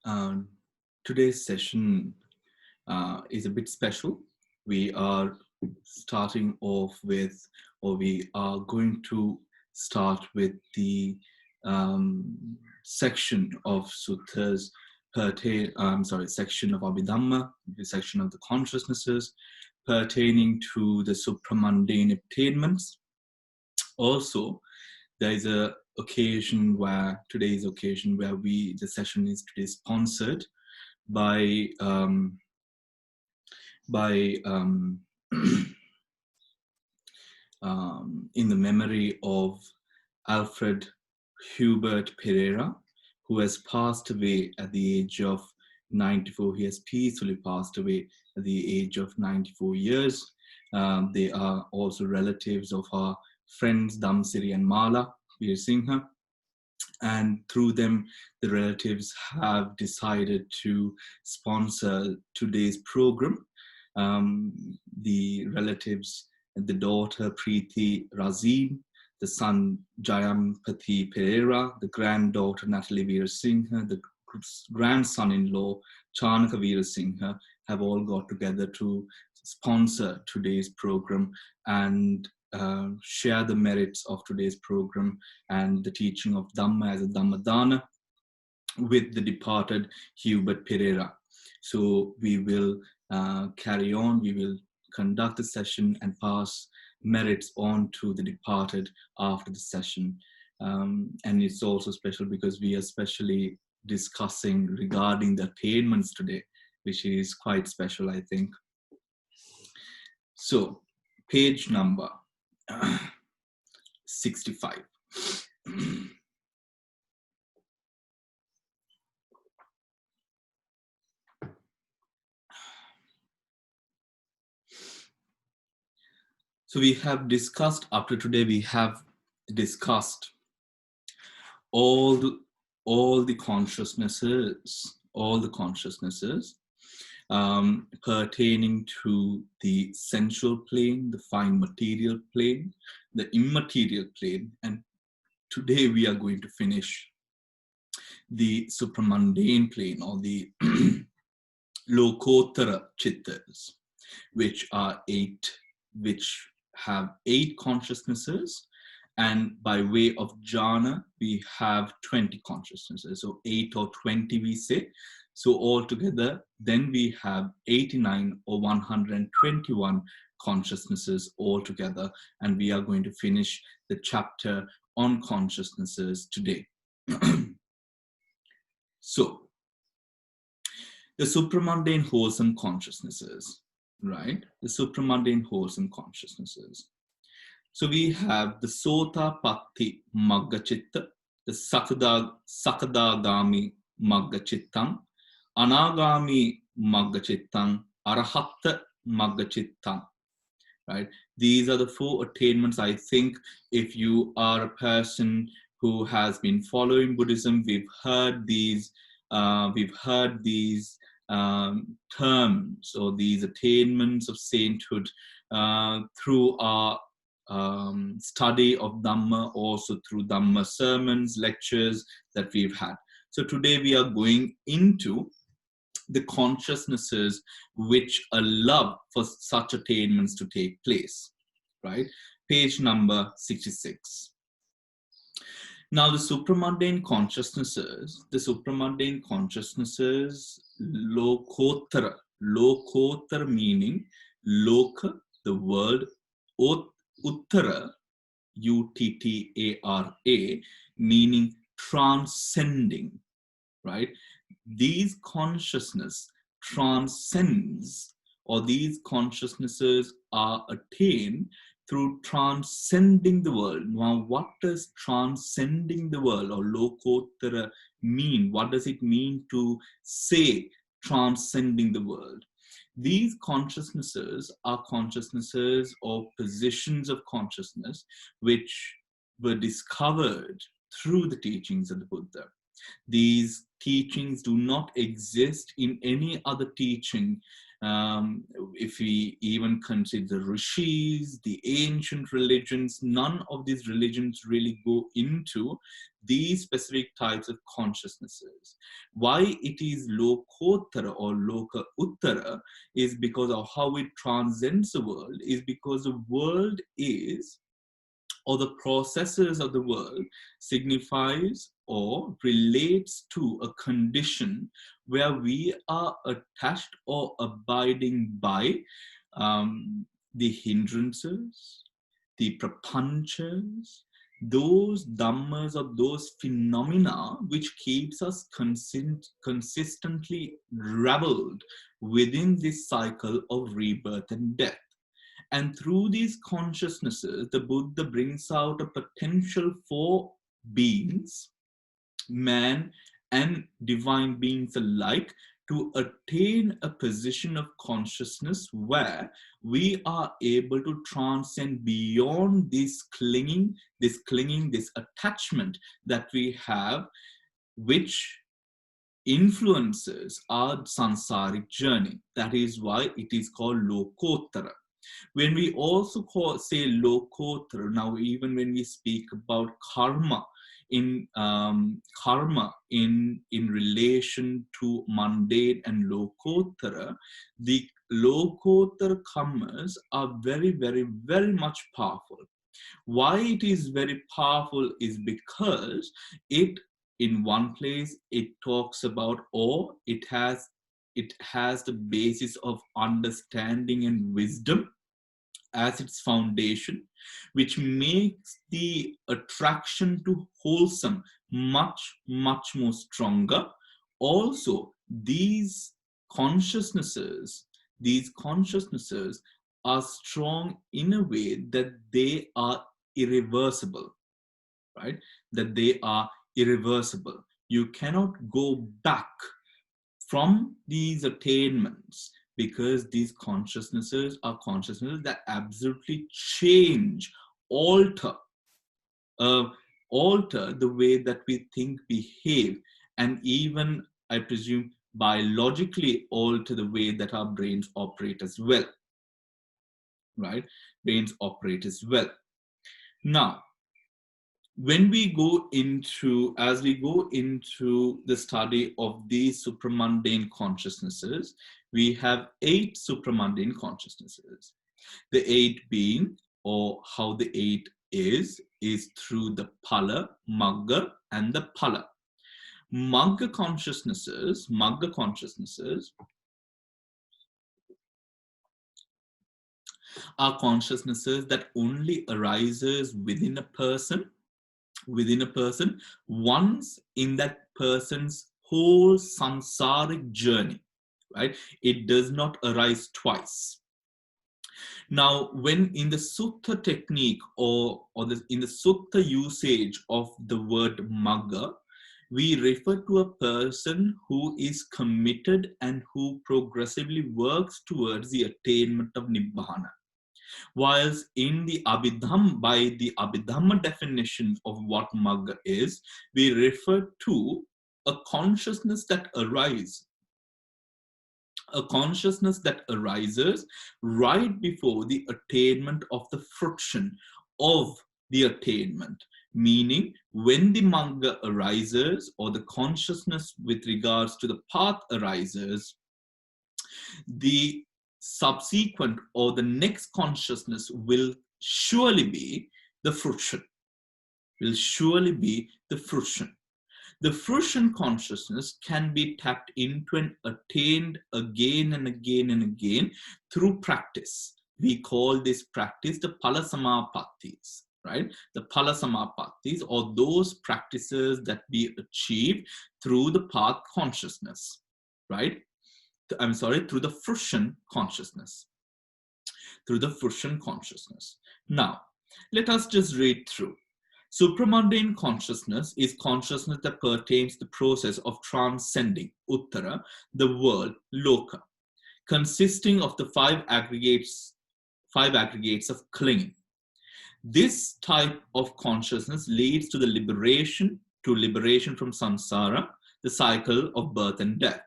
Um, Today's session is a bit special. We are starting off with, or we are going to start with the section of suttas section of Abhidhamma, the section of the consciousnesses pertaining to the supramundane attainments. Also, there is a today's occasion where the session is today sponsored by in the memory of Alfred Hubert Pereira, who has passed away at the age of 94. He has peacefully passed away at the age of 94 years. They are also relatives of our friends Damsiri and Mala Veersingha. And through them, the relatives have decided to sponsor today's program. The relatives, the daughter Preeti Razin, the son Jayampati Pereira, the granddaughter Natalie Veersingha, the grandson-in-law Chanaka Veersingha have all got together to sponsor today's program and share the merits of today's program and the teaching of Dhamma as a Dhamma Dana with the departed Hubert Pereira. So we will carry on, we will conduct the session and pass merits on to the departed after the session. And it's also special because we are specially discussing regarding the attainments today, which is quite special, I think. So, page number 65. So we have discussed, up to today, we have discussed all the consciousnesses pertaining to the sensual plane, the fine material plane, the immaterial plane, and today we are going to finish the supramundane plane, or the Lokotara Chittas, which have 8 consciousnesses, and by way of jhana we have 20 consciousnesses, so 8 or 20 we say. So altogether then we have 89 or 121 consciousnesses altogether, and we are going to finish the chapter on consciousnesses today. So the supramundane wholesome consciousnesses, right? The supramundane wholesome consciousnesses. So we have the Sotapatti Maggachitta, the Sakadagami Maggachittam, Anagami Maggachittam, Arahatta Maggachittam, right? These are the 4 attainments. I think if you are a person who has been following Buddhism, we've heard these terms or these attainments of sainthood through our study of Dhamma, also through Dhamma sermons, lectures that we've had. So today we are going into the consciousnesses which allow for such attainments to take place, right? Page number 66. Now the supramundane consciousnesses, Lokotara meaning Loka, the word, Uttara, Uttara, meaning transcending, right? These consciousness transcends, or these consciousnesses are attained through transcending the world. Now, what does transcending the world or Lokotara mean? What does it mean to say transcending the world? These consciousnesses are consciousnesses or positions of consciousness which were discovered through the teachings of the Buddha. These teachings do not exist in any other teaching If we even consider the rishis, the ancient religions, none of these religions really go into these specific types of consciousnesses. Why it is Lokottara or Loka Uttara is because of how it transcends the world, is because the world is, or the processes of the world signifies or relates to a condition where we are attached or abiding by the hindrances, the prapanchas, those dhammas or those phenomena which keeps us consistently reveled within this cycle of rebirth and death. And through these consciousnesses, the Buddha brings out a potential for beings, man and divine beings alike, to attain a position of consciousness where we are able to transcend beyond this clinging, this attachment that we have, which influences our sansaric journey. That is why it is called Lokottara. When we also say Lokottara, now even when we speak about karma in relation to mundane and Lokottara, the Lokottara karmas are very, very, very much powerful. Why it is very powerful is because it, in one place, it talks about, or it has the basis of understanding and wisdom as its foundation, which makes the attraction to wholesome much, much more stronger. Also, these consciousnesses are strong in a way that they are irreversible, right? That they are irreversible. You cannot go back from these attainments, because these consciousnesses are consciousnesses that absolutely change, alter the way that we think, behave, and even, I presume, biologically alter the way that our brains operate as well, right? Brains operate as well. Now, when we go into, as we go into the study of these supramundane consciousnesses, we have 8 supramundane consciousnesses. The 8 being, or how the 8 is through the phala, magga, and the phala. Magga consciousnesses are consciousnesses that only arises within a person once in that person's whole samsaric journey, right? It does not arise twice. Now, when in the sutta technique or in the sutta usage of the word magga, we refer to a person who is committed and who progressively works towards the attainment of nibbana. Whilst in the Abhidhamma, by the Abhidhamma definition of what magga is, we refer to a consciousness that arises. A consciousness that arises right before the attainment of the fruition of the attainment. Meaning, when the magga arises, or the consciousness with regards to the path arises, the subsequent or the next consciousness will surely be the fruition. Will surely be the fruition. The fruition consciousness can be tapped into and attained again and again and again through practice. We call this practice the phala samapattis, right? The phala samapattis, or those practices that we achieve through the path consciousness, right? I'm sorry, through the fruition consciousness. Through the fruition consciousness. Now, let us just read through. Supramundane consciousness is consciousness that pertains to the process of transcending, uttara, the world, loka, consisting of the 5 aggregates of clinging. This type of consciousness leads to liberation from samsara, the cycle of birth and death.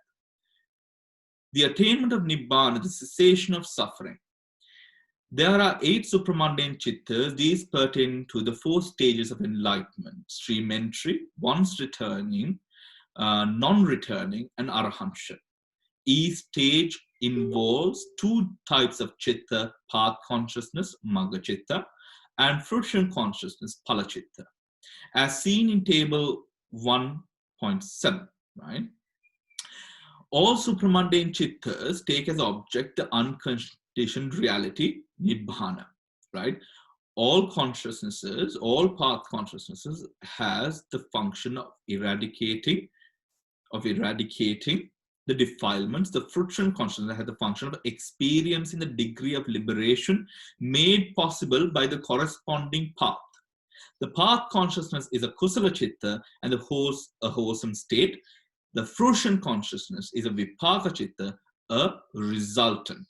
The attainment of Nibbana, the cessation of suffering. There are 8 supramundane chittas, these pertain to the 4 stages of enlightenment: stream entry, once returning, non-returning, and arahantship. Each stage involves 2 types of chitta: path consciousness, magga chitta, and fruition consciousness, phala chitta, as seen in table 1.7, right? All supramundane chittas take as object the unconditioned reality, nibbana, right? All consciousnesses, all path consciousnesses has the function of eradicating the defilements. The fruition consciousness has the function of experiencing the degree of liberation made possible by the corresponding path. The path consciousness is a kusala chitta and a wholesome state. The fruition consciousness is a vipaka chitta, a resultant.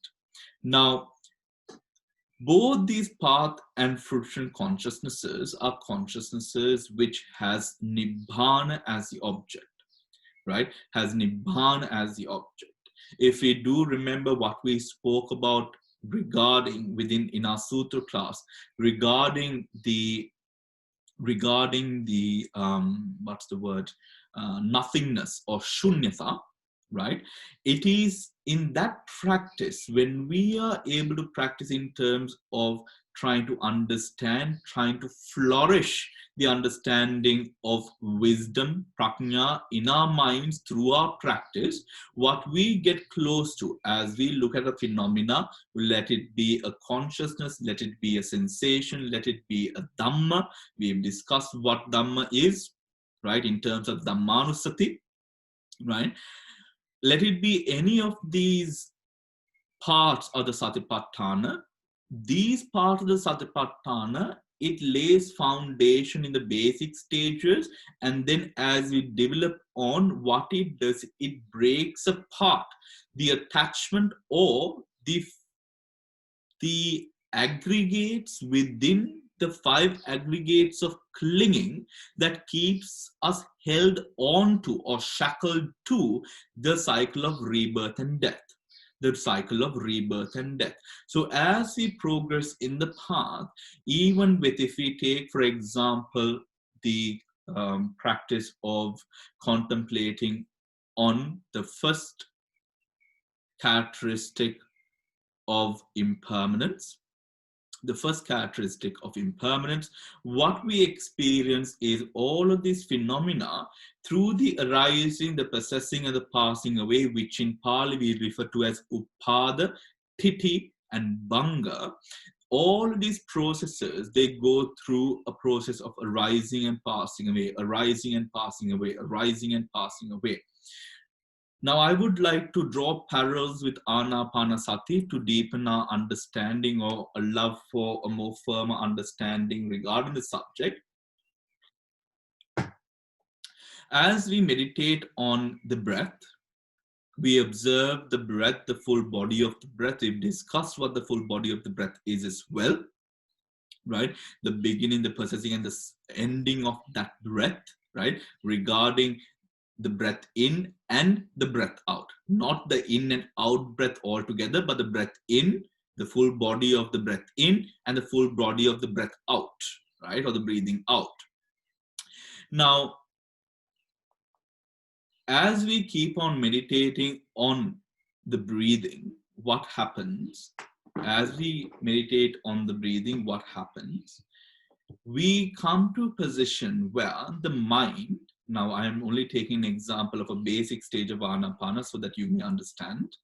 Now, both these path and fruition consciousnesses are consciousnesses which has nibbana as the object, right? Has nibbana as the object. If we do remember what we spoke about regarding in our sutra class, regarding the what's the word, nothingness or shunyata, right? It is in that practice, when we are able to practice in terms of trying to understand, trying to flourish the understanding of wisdom, prajna, in our minds through our practice, what we get close to as we look at a phenomena, let it be a consciousness, let it be a sensation, let it be a dhamma. We've discussed what dhamma is, right, in terms of dhammanusati, right? Let it be any of these parts of the satipatthana. These parts of the satipatthana, it lays foundation in the basic stages, and then as we develop on, what it does, it breaks apart the attachment or the aggregates within the 5 aggregates of clinging that keeps us held on to or shackled to the cycle of rebirth and death. The cycle of rebirth and death. So as we progress in the path, even with, if we take, for example, the practice of contemplating on the first characteristic of impermanence, the first characteristic of impermanence, what we experience is all of these phenomena through the arising, the possessing, and the passing away, which in Pali we refer to as upada, piti, and bhanga. All these processes, they go through a process of arising and passing away, arising and passing away, arising and passing away. Now, I would like to draw parallels with Anapanasati to deepen our understanding or a love for a more firmer understanding regarding the subject. As we meditate on the breath, we observe the breath, the full body of the breath. We've discussed what the full body of the breath is as well, right? The beginning, the processing, and the ending of that breath, right? Regarding the breath in and the breath out, not the in and out breath altogether, but the breath in, the full body of the breath in, and the full body of the breath out, right? Or the breathing out. Now, as we keep on meditating on the breathing, what happens? As we meditate on the breathing, what happens? We come to a position where the mind, now I am only taking an example of a basic stage of Anapana so that you may understand.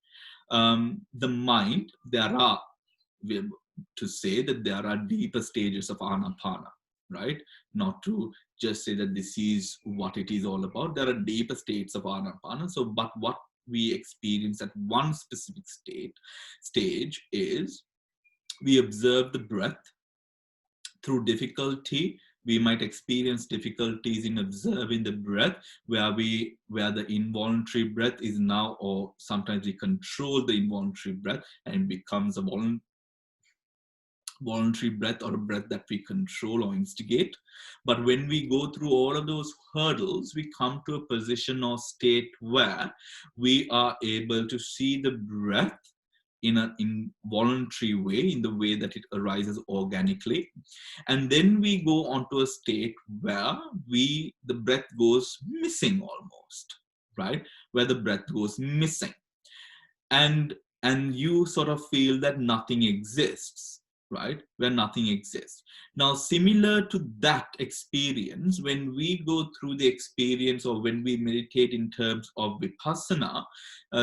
The mind, to say that there are deeper stages of Anapana, right? Not to just say that this is what it is all about. There are deeper states of Anapana. So, but what we experience at one specific stage is we observe the breath. Through difficulty, we might experience difficulties in observing the breath, where the involuntary breath is now, or sometimes we control the involuntary breath and it becomes a voluntary breath, or a breath that we control or instigate. But when we go through all of those hurdles, we come to a position or state where we are able to see the breath in an involuntary way, in the way that it arises organically. And then we go on to a state where the breath goes missing almost, right? Where the breath goes missing. And you sort of feel that nothing exists, right? Where nothing exists. Now, similar to that experience, when we go through the experience, or when we meditate in terms of vipassana,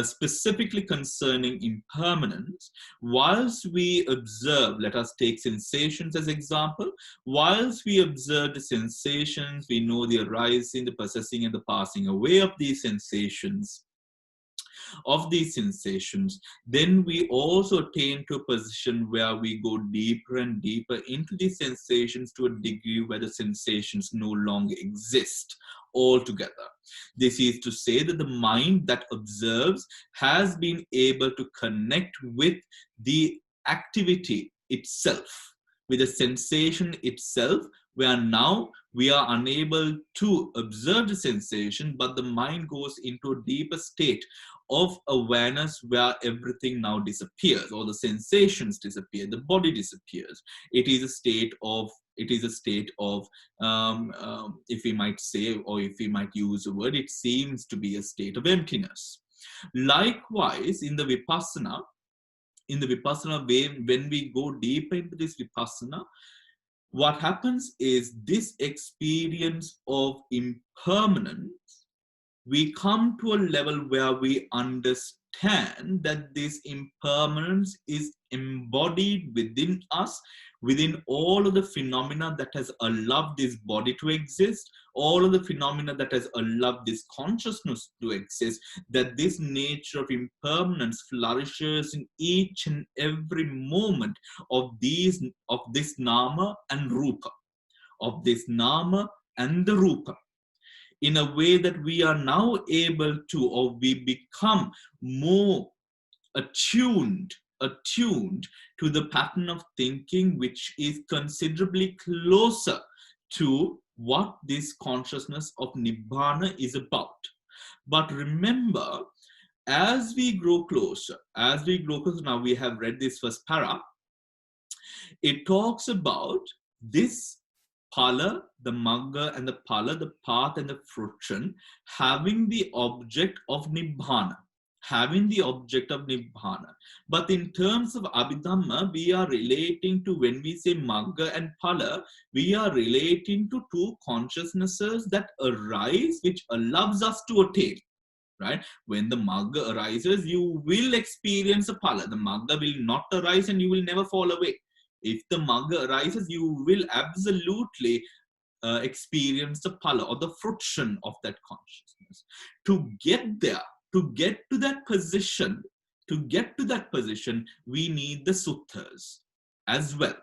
specifically concerning impermanence, whilst we observe, let us take sensations as example, whilst we observe the sensations, we know the arising, the processing, and the passing away of these sensations, then we also attain to a position where we go deeper and deeper into these sensations, to a degree where the sensations no longer exist altogether. This is to say that the mind that observes has been able to connect with the activity itself, with the sensation itself, where now we are unable to observe the sensation, but the mind goes into a deeper state of awareness where everything now disappears, or the sensations disappear, the body disappears. It is a state of, if we might say, or if we might use a word, it seems to be a state of emptiness. Likewise, in the vipassana way, when we go deeper into this vipassana, what happens is this experience of impermanence, we come to a level where we understand that this impermanence is embodied within us, within all of the phenomena that has allowed this body to exist, all of the phenomena that has allowed this consciousness to exist, that this nature of impermanence flourishes in each and every moment of this nama and rupa, of this nama and the rupa, in a way that we are now able to, or we become more attuned to the pattern of thinking, which is considerably closer to what this consciousness of Nibbana is about. But remember, as we grow closer, now we have read this first para, it talks about this phala, the magga and the phala, the path and the fruition, having the object of Nibbana. But in terms of Abhidhamma, we are relating to, when we say magga and phala, we are relating to two consciousnesses that arise, which allows us to attain. Right? When the magga arises, you will experience a phala. The magga will not arise and you will never fall away. If the magga arises, you will absolutely experience the phala, or the fruition of that consciousness. To get there, to get to that position, we need the suttas as well.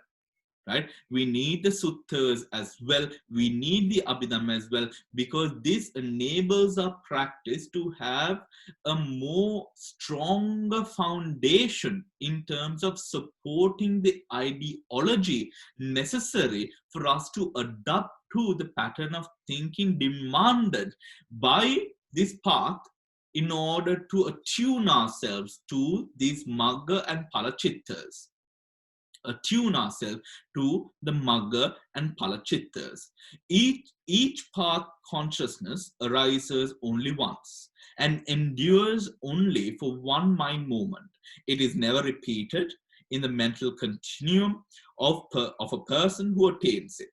Right? We need the suttas as well. We need the Abhidhamma as well, because this enables our practice to have a more stronger foundation in terms of supporting the ideology necessary for us to adapt to the pattern of thinking demanded by this path, in order to attune ourselves to these magga and phala chittas. Attune ourselves to the magga and phala chittas. Each path consciousness arises only once and endures only for one mind moment. It is never repeated in the mental continuum of a person who attains it.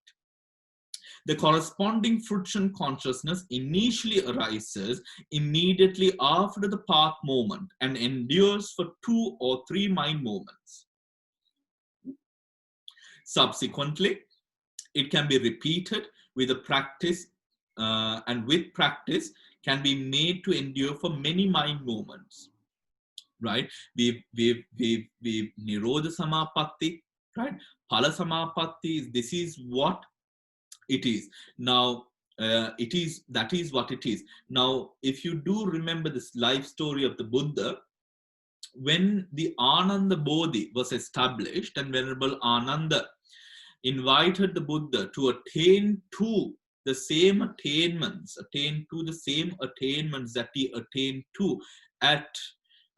The corresponding fruition consciousness initially arises immediately after the path moment and endures for 2 or 3 mind moments. Subsequently, it can be repeated with a practice, and with practice can be made to endure for many mind moments. Right? We've Nirodha Samapatti, right? Phala Samapatti, this is what it is. Now, that is what it is. Now, if you do remember this life story of the Buddha, when the Ananda Bodhi was established and Venerable Ananda invited the Buddha to attain to the same attainments, that he attained to at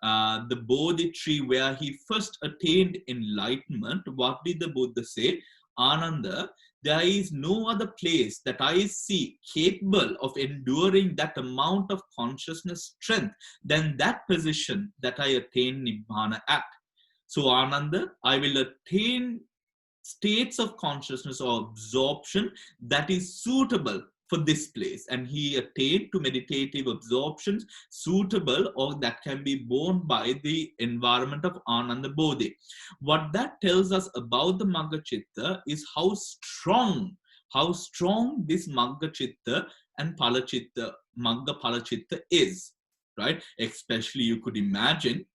the Bodhi tree where he first attained enlightenment, what did the Buddha say? Ananda, there is no other place that I see capable of enduring that amount of consciousness strength than that position that I attained Nibbana at. So Ananda, I will attain states of consciousness or absorption that is suitable for this place, and he attained to meditative absorptions suitable or that can be borne by the environment of Ananda Bodhi. What that tells us about the Magga Chitta is how strong this Magga Chitta and Phala Chitta, Magga Phala Chitta is, right? Especially you could imagine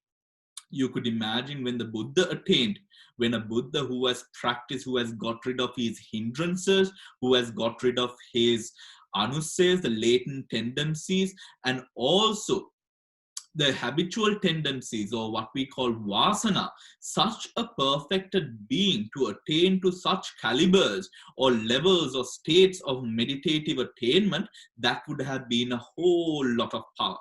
when the Buddha attained, when a Buddha who has practiced, who has got rid of his hindrances, who has got rid of his anusayas, the latent tendencies, and also the habitual tendencies, or what we call vasana, such a perfected being to attain to such calibers or levels or states of meditative attainment, that would have been a whole lot of power.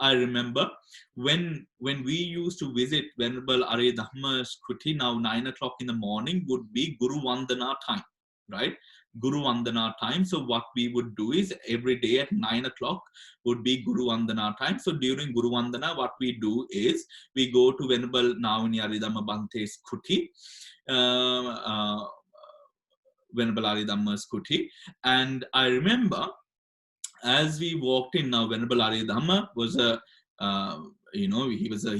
I remember when we used to visit Venerable Abhidhamma's kuti, now 9 o'clock in the morning would be Guru Vandana time, right? Guru Vandana time. So what we would do is every day at 9 o'clock would be Guru Vandana time. So during Guru Vandana, what we do is we go to Venerable Navani Abhidhamma Bhante's kuti, Venerable Abhidhamma's kuti, and I remember as we walked in, now Venerable Abhidhamma was he was a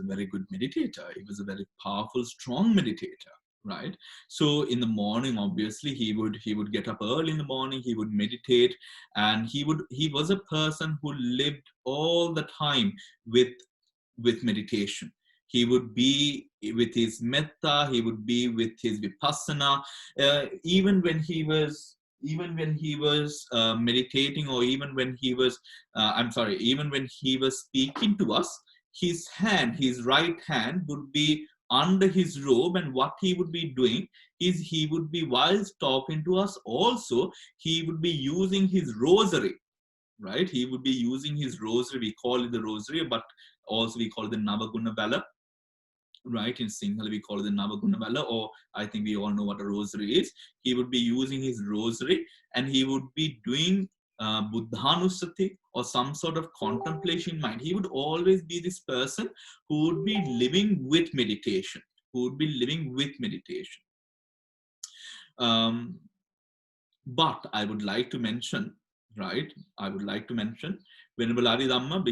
very good meditator. He was a very powerful, strong meditator, right? So in the morning, obviously, he would get up early in the morning. He would meditate, and he was a person who lived all the time with meditation. He would be with his metta. He would be with his vipassana. Even when he was meditating, or even when he was speaking to us, his right hand would be under his robe, and what he would be doing is he would be, whilst talking to us also, he would be using his rosary, right? He would be using his rosary. We call it the rosary, but also we call it the Navaguna Vala. Right, in Sinhala we call it the Navaguna Vala, or I think we all know what a rosary is. He would be using his rosary, and he would be doing Buddhanusati, or some sort of contemplation in mind. He would always be this person who would be living with meditation, But I would like to mention, Venerable Abhidhamma,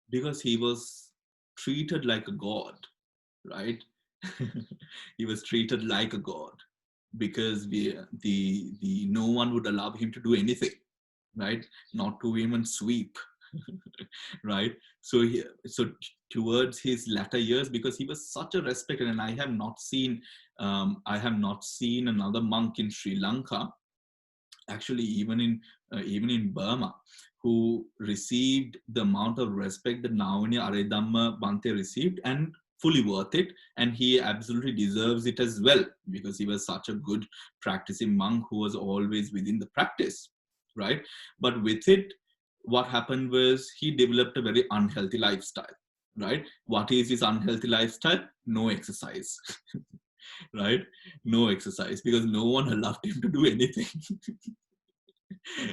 because he was treated like a god, right? He was treated like a god because no one would allow him to do anything, right? Not to even sweep, right? So towards his latter years, because he was such a respected, and I have not seen another monk in Sri Lanka, actually even in Burma, who received the amount of respect that Navani Abhidhamma Bhante received, and fully worth it, and he absolutely deserves it as well, because he was such a good practicing monk who was always within the practice, right? But with it, what happened was he developed a very unhealthy lifestyle, right? What is his unhealthy lifestyle? No exercise. Right? No exercise, because no one allowed him to do anything.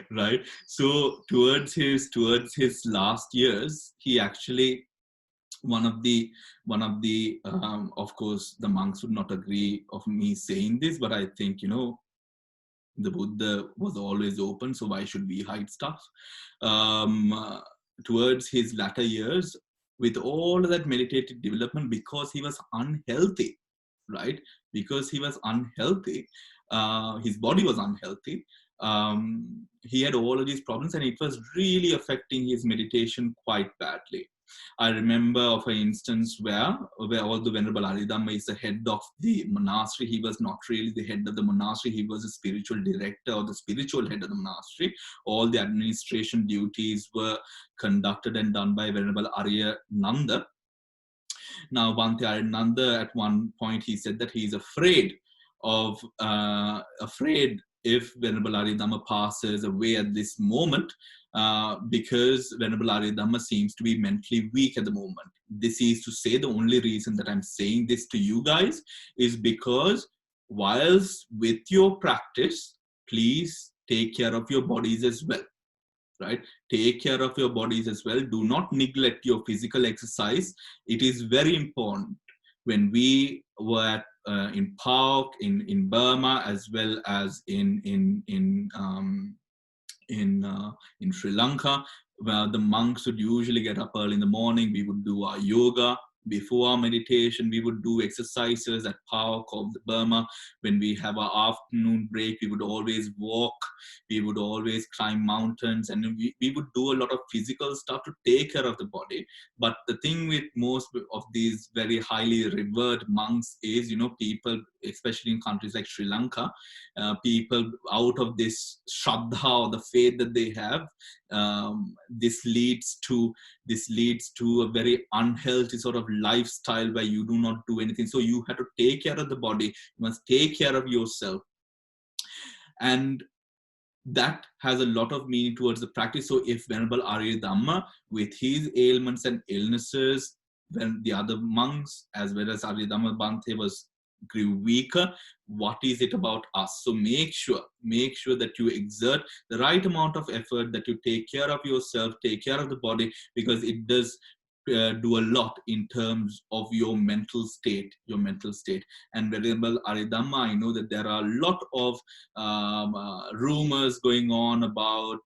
Right? So towards his last years, he actually, one of the of course the monks would not agree of me saying this, but I think, the Buddha was always open, so why should we hide stuff? Towards his latter years, with all of that meditative development, because he was unhealthy, right? Because he was unhealthy, his body was unhealthy. He had all of these problems, and it was really affecting his meditation quite badly. I remember of an instance where although Venerable Abhidhamma is the head of the monastery, he was not really the head of the monastery. He was a spiritual director or the spiritual head of the monastery. All the administration duties were conducted and done by Venerable Arya Nanda. Now, Bhante Nanda, at one point, he said that he's afraid if Venerable Abhidhamma passes away at this moment, because Venerable Abhidhamma seems to be mentally weak at the moment. This is to say, the only reason that I'm saying this to you guys is because whilst with your practice, please take care of your bodies as well. Right? Take care of your bodies as well. Do not neglect your physical exercise. It is very important. When we were in Park, in Burma, as well as in Sri Lanka, where the monks would usually get up early in the morning. We would do our yoga. Before our meditation, we would do exercises at Park of Burma. When we have our afternoon break, we would always walk. We would always climb mountains, and we would do a lot of physical stuff to take care of the body. But the thing with most of these very highly revered monks is, people, especially in countries like Sri Lanka, people out of this shraddha, or the faith that they have, this leads to a very unhealthy sort of lifestyle where you do not do anything. So you have to take care of the body. You must take care of yourself. And that has a lot of meaning towards the practice. So if Venerable Abhidhamma, with his ailments and illnesses, when the other monks, as well as Abhidhamma Bhante, grew weaker, what is it about us? So make sure that you exert the right amount of effort, that you take care of yourself, take care of the body, because it does do a lot in terms of your mental state. And Venerable Abhidhamma, I know that there are a lot of rumors going on about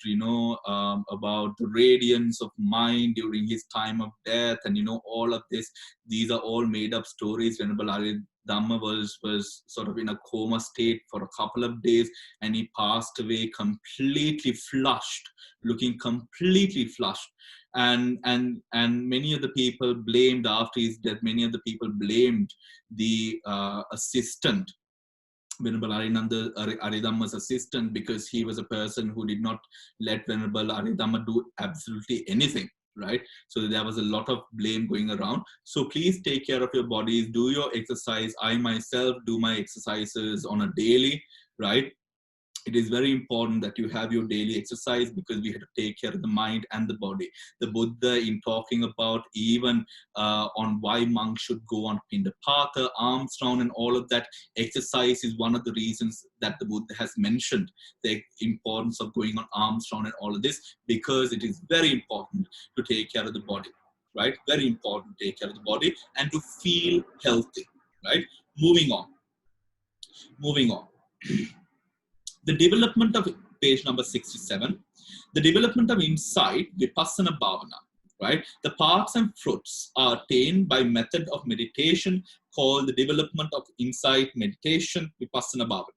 about the radiance of mind during his time of death, and all of this. These are all made up stories. Venerable Abhidhamma was sort of in a coma state for a couple of days, and he passed away completely flushed, looking completely flushed. And many of the people blamed, after his death, the assistant, Venerable Abhidhamma's assistant, because he was a person who did not let Venerable Abhidhamma do absolutely anything. Right? So there was a lot of blame going around. So please take care of your bodies, do your exercise. I myself do my exercises on a daily, right? It is very important that you have your daily exercise, because we have to take care of the mind and the body. The Buddha, in talking about even on why monks should go on Pindapata, alms round, and all of that, exercise is one of the reasons that the Buddha has mentioned the importance of going on alms round and all of this, because it is very important to take care of the body, right? Very important to take care of the body and to feel healthy, right? Moving on. The development of, page number 67, the development of insight, vipassana bhavana, right? The parts and fruits are attained by method of meditation called the development of insight meditation, vipassana bhavana.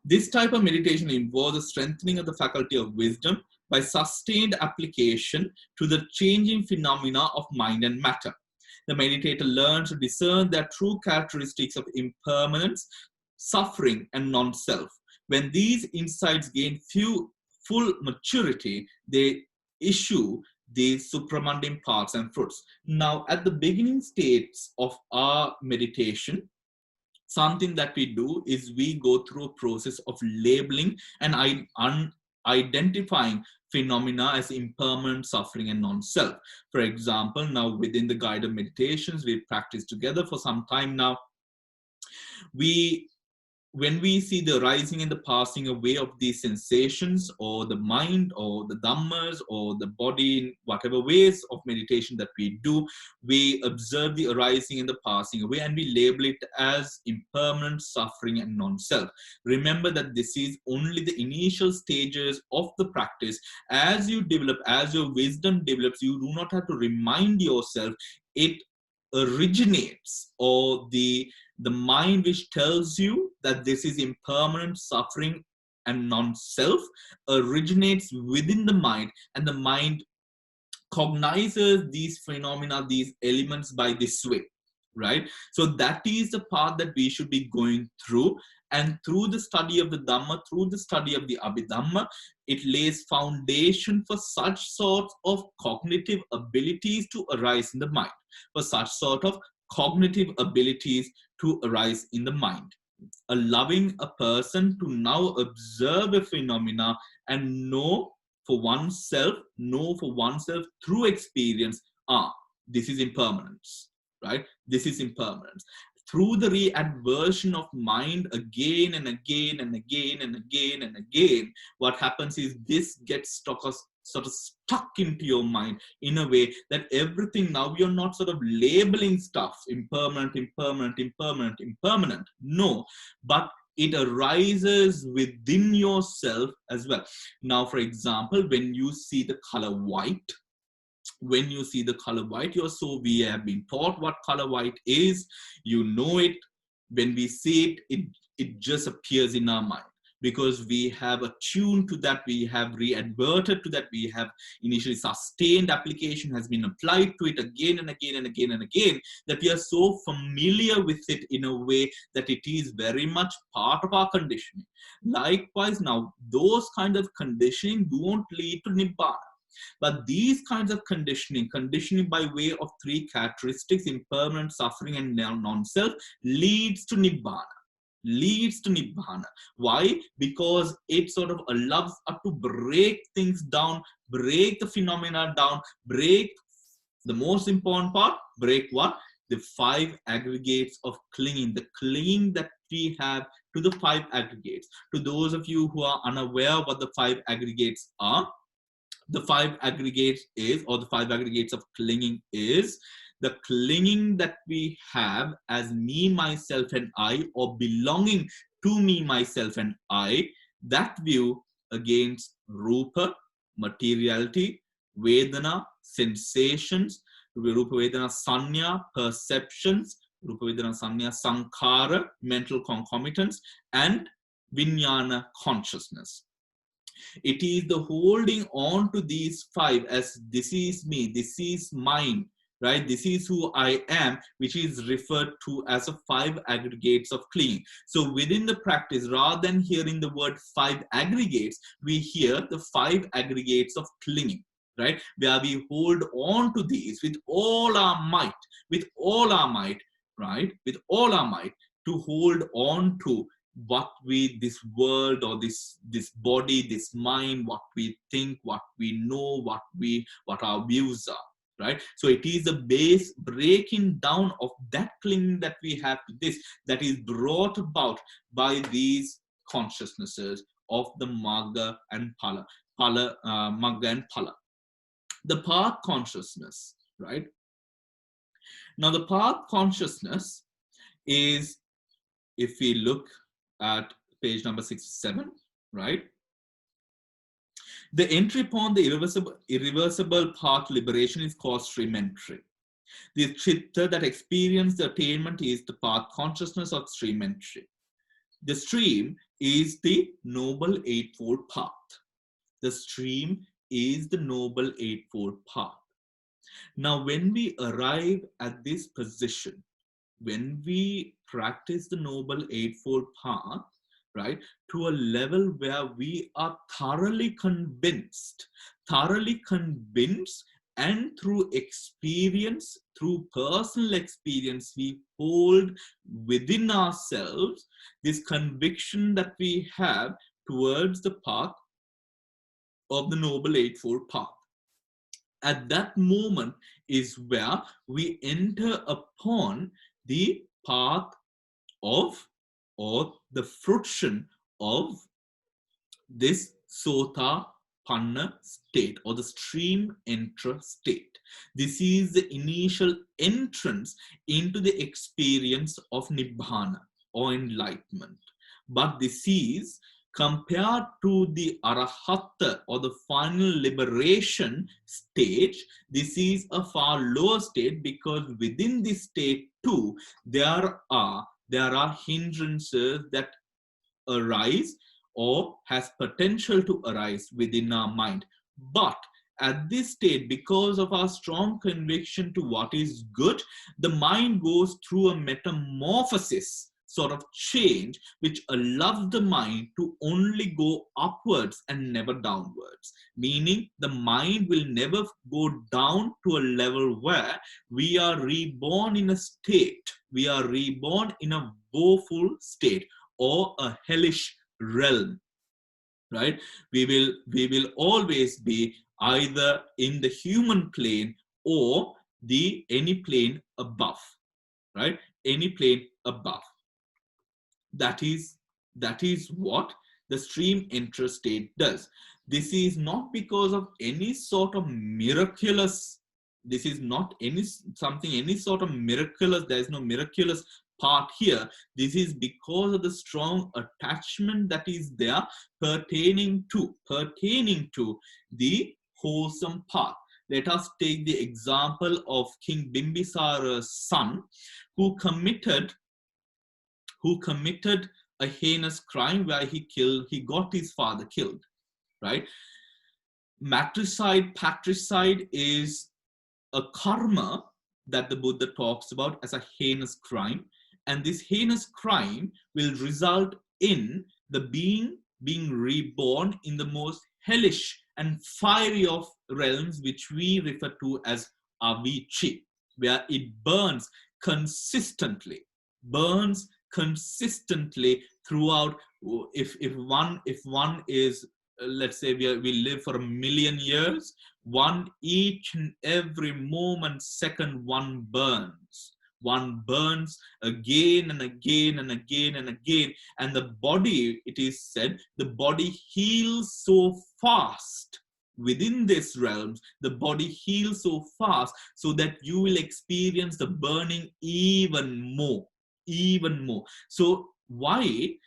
This type of meditation involves the strengthening of the faculty of wisdom by sustained application to the changing phenomena of mind and matter. The meditator learns to discern their true characteristics of impermanence, suffering, and non-self. When these insights gain full maturity, they issue the supramundane parts and fruits. Now, at the beginning stages of our meditation, something that we do is we go through a process of labeling and identifying phenomena as impermanent, suffering, and non-self. For example, now within the guided meditations we've practiced together for some time now, when we see the rising and the passing away of these sensations, or the mind, or the dhammas, or the body, in whatever ways of meditation that we do, we observe the arising and the passing away, and we label it as impermanent, suffering, and non-self. Remember that this is only the initial stages of the practice. As you develop, as your wisdom develops, you do not have to remind yourself. It originates, or the mind which tells you that this is impermanent, suffering, and non-self, originates within the mind, and the mind cognizes these phenomena, these elements by this way, right? So that is the path that we should be going through. And through the study of the Dhamma, through the study of the Abhidhamma, it lays foundation for such sorts of cognitive abilities to arise in the mind, for such sort of cognitive abilities to arise in the mind, allowing a person to now observe a phenomena and know for oneself through experience, this is impermanence, right? This is impermanence. Through the re-adversion of mind again and again and again and again and again, what happens is this gets sort of stuck into your mind in a way that everything, now you're not sort of labeling stuff impermanent, impermanent, impermanent, impermanent. No, but it arises within yourself as well. Now, for example, when you see the color white, we have been taught what color white is. You know it. When we see it, it just appears in our mind, because we have attuned to that, we have re-adverted to that, we have initially sustained application has been applied to it again and again and again and again, that we are so familiar with it in a way that it is very much part of our conditioning. Likewise, now those kinds of conditioning won't lead to Nibbana. But these kinds of conditioning by way of three characteristics, impermanent, suffering, and non-self, leads to Nibbana. Why? Because it sort of allows us to break things down, break the phenomena down, break the most important part, break what? The five aggregates of clinging, the clinging that we have to the five aggregates. To those of you who are unaware what the five aggregates are, the five aggregates of clinging is the clinging that we have as me, myself, and I, or belonging to me, myself, and I, that view against rupa, materiality, vedana, sensations, rupa, vedana, sanya, perceptions, rupa, vedana, sanya, sankhara, mental concomitants, and vijnana, consciousness. It is the holding on to these five as this is me, this is mine, right? This is who I am, which is referred to as a five aggregates of clinging. So within the practice, rather than hearing the word five aggregates, we hear the five aggregates of clinging, right? Where we hold on to these with all our might, right? With all our might to hold on to what we, this world or this body, this mind, what we think, what we know, what our views are, right? So it is the base breaking down of that clinging that we have to this, that is brought about by these consciousnesses of the Magga and Phala, Magga and Phala. The path consciousness, right? Now the path consciousness is, if we look at page number 67, right? The entry upon the irreversible path liberation is called stream entry. The chitta that experiences the attainment is the path consciousness of stream entry. The stream is the noble eightfold path. The stream is the noble eightfold path. Now, when we arrive at this position, when we practice the noble eightfold path, right, to a level where we are thoroughly convinced, and through experience, through personal experience, we hold within ourselves this conviction that we have towards the path of the noble eightfold path. At that moment is where we enter upon the path of, or the fruition of, this Sotapanna state, or the stream enter state. This is the initial entrance into the experience of Nibbana or enlightenment. But this is, compared to the Arahata or the final liberation stage, this is a far lower state, because within this state too, there are hindrances that arise or has potential to arise within our mind. But at this state, because of our strong conviction to what is good, the mind goes through a metamorphosis sort of change, which allows the mind to only go upwards and never downwards. Meaning the mind will never go down to a level where we are reborn in a state, we are reborn in a woeful state or a hellish realm, right? We will always be either in the human plane or the any plane above, right? Any plane above. That is what the stream enter state does. This is not because of any sort of miraculous, this is not any something, any sort of miraculous, there is no miraculous part here. This is because of the strong attachment that is there pertaining to the wholesome path. Let us take the example of King Bimbisara's son, who committed a heinous crime where he got his father killed, right? Matricide, patricide is a karma that the Buddha talks about as a heinous crime. And this heinous crime will result in the being reborn in the most hellish and fiery of realms, which we refer to as avici, where it burns consistently throughout. If one is, let's say we live for 1,000,000 years, each and every moment, second, one burns again and again and again and again. And the body, it is said, the body heals so fast within these realms, the body heals so fast, so that you will experience the burning even more. So why,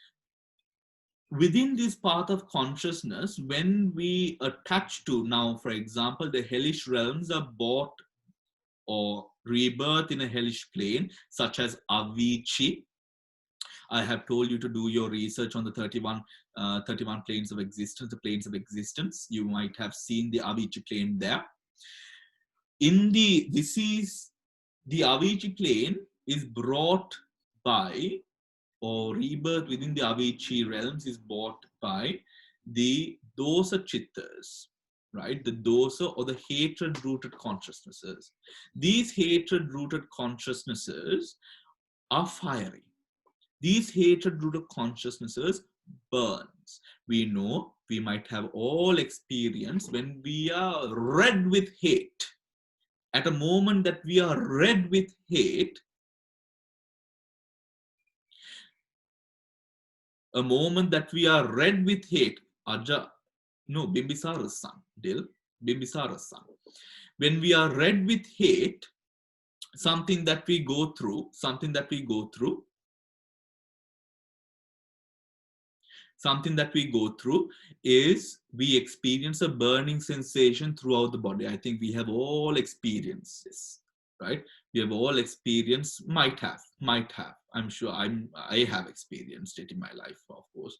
within this path of consciousness, when we attach to, now for example, the hellish realms are bought or rebirth in a hellish plane, such as avici. I have told you to do your research on the 31 planes of existence, the planes of existence. You might have seen the avici plane there. The avici plane is brought by, or rebirth within the avici realms is brought by the dosa chittas, right? The dosa, or the hatred-rooted consciousnesses. These hatred-rooted consciousnesses are fiery. These hatred-rooted consciousnesses burns. We know, we might have all experienced when we are red with hate. At a moment that we are red with hate, Bimbisara's son, Bimbisara's son. When we are red with hate, something that we go through is we experience a burning sensation throughout the body. I think we have all experienced this, right? We have all experienced, might have. I'm sure I have experienced it in my life, of course.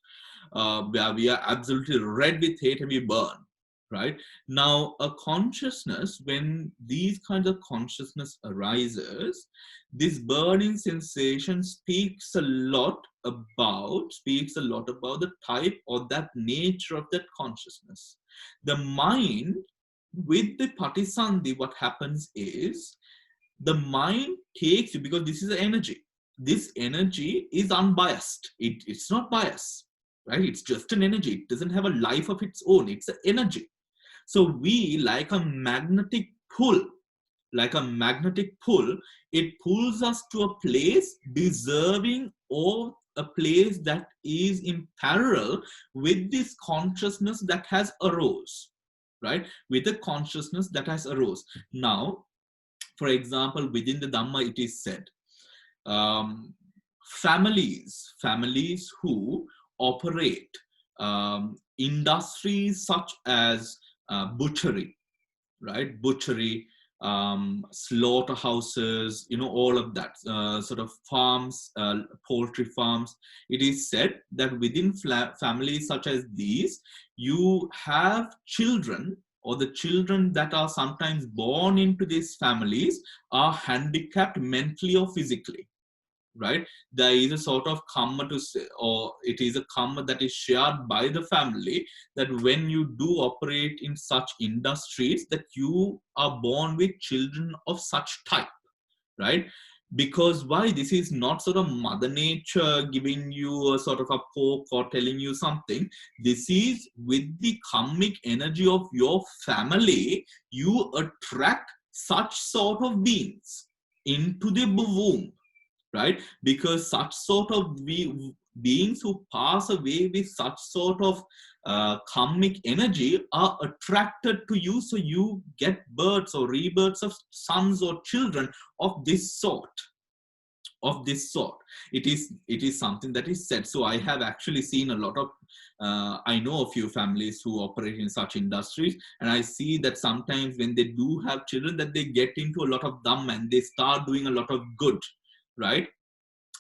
Where we are absolutely red with hate and we burn, right? Now, a consciousness, when these kinds of consciousness arises, this burning sensation speaks a lot about the type or that nature of that consciousness. The mind, with the patisandhi, what happens is the mind takes you, because this is energy. This energy is unbiased. It's not biased, right? It's just an energy. It doesn't have a life of its own. It's an energy. So we, like a magnetic pull, it pulls us to a place deserving, or a place that is in parallel with this consciousness that has arose, right? With the consciousness that has arose. Now, for example, within the Dhamma, it is said, families who operate industries such as butchery, right? Butchery, slaughterhouses, all of that, sort of farms, poultry farms. It is said that within families such as these, you have children or the children that are sometimes born into these families are handicapped mentally or physically, right? There is a sort of karma to say, or it is a karma that is shared by the family, that when you do operate in such industries, that you are born with children of such type, right? Because why? This is not sort of mother nature giving you a sort of a poke or telling you something. This is with the karmic energy of your family, you attract such sort of beings into the womb, right? Because such sort of beings who pass away with such sort of karmic energy are attracted to you, so you get births or rebirths of sons or children of this sort. It is something that is said. So I have actually seen a lot of I know a few families who operate in such industries, and I see that sometimes when they do have children, that they get into a lot of Dhamma and they start doing a lot of good, right?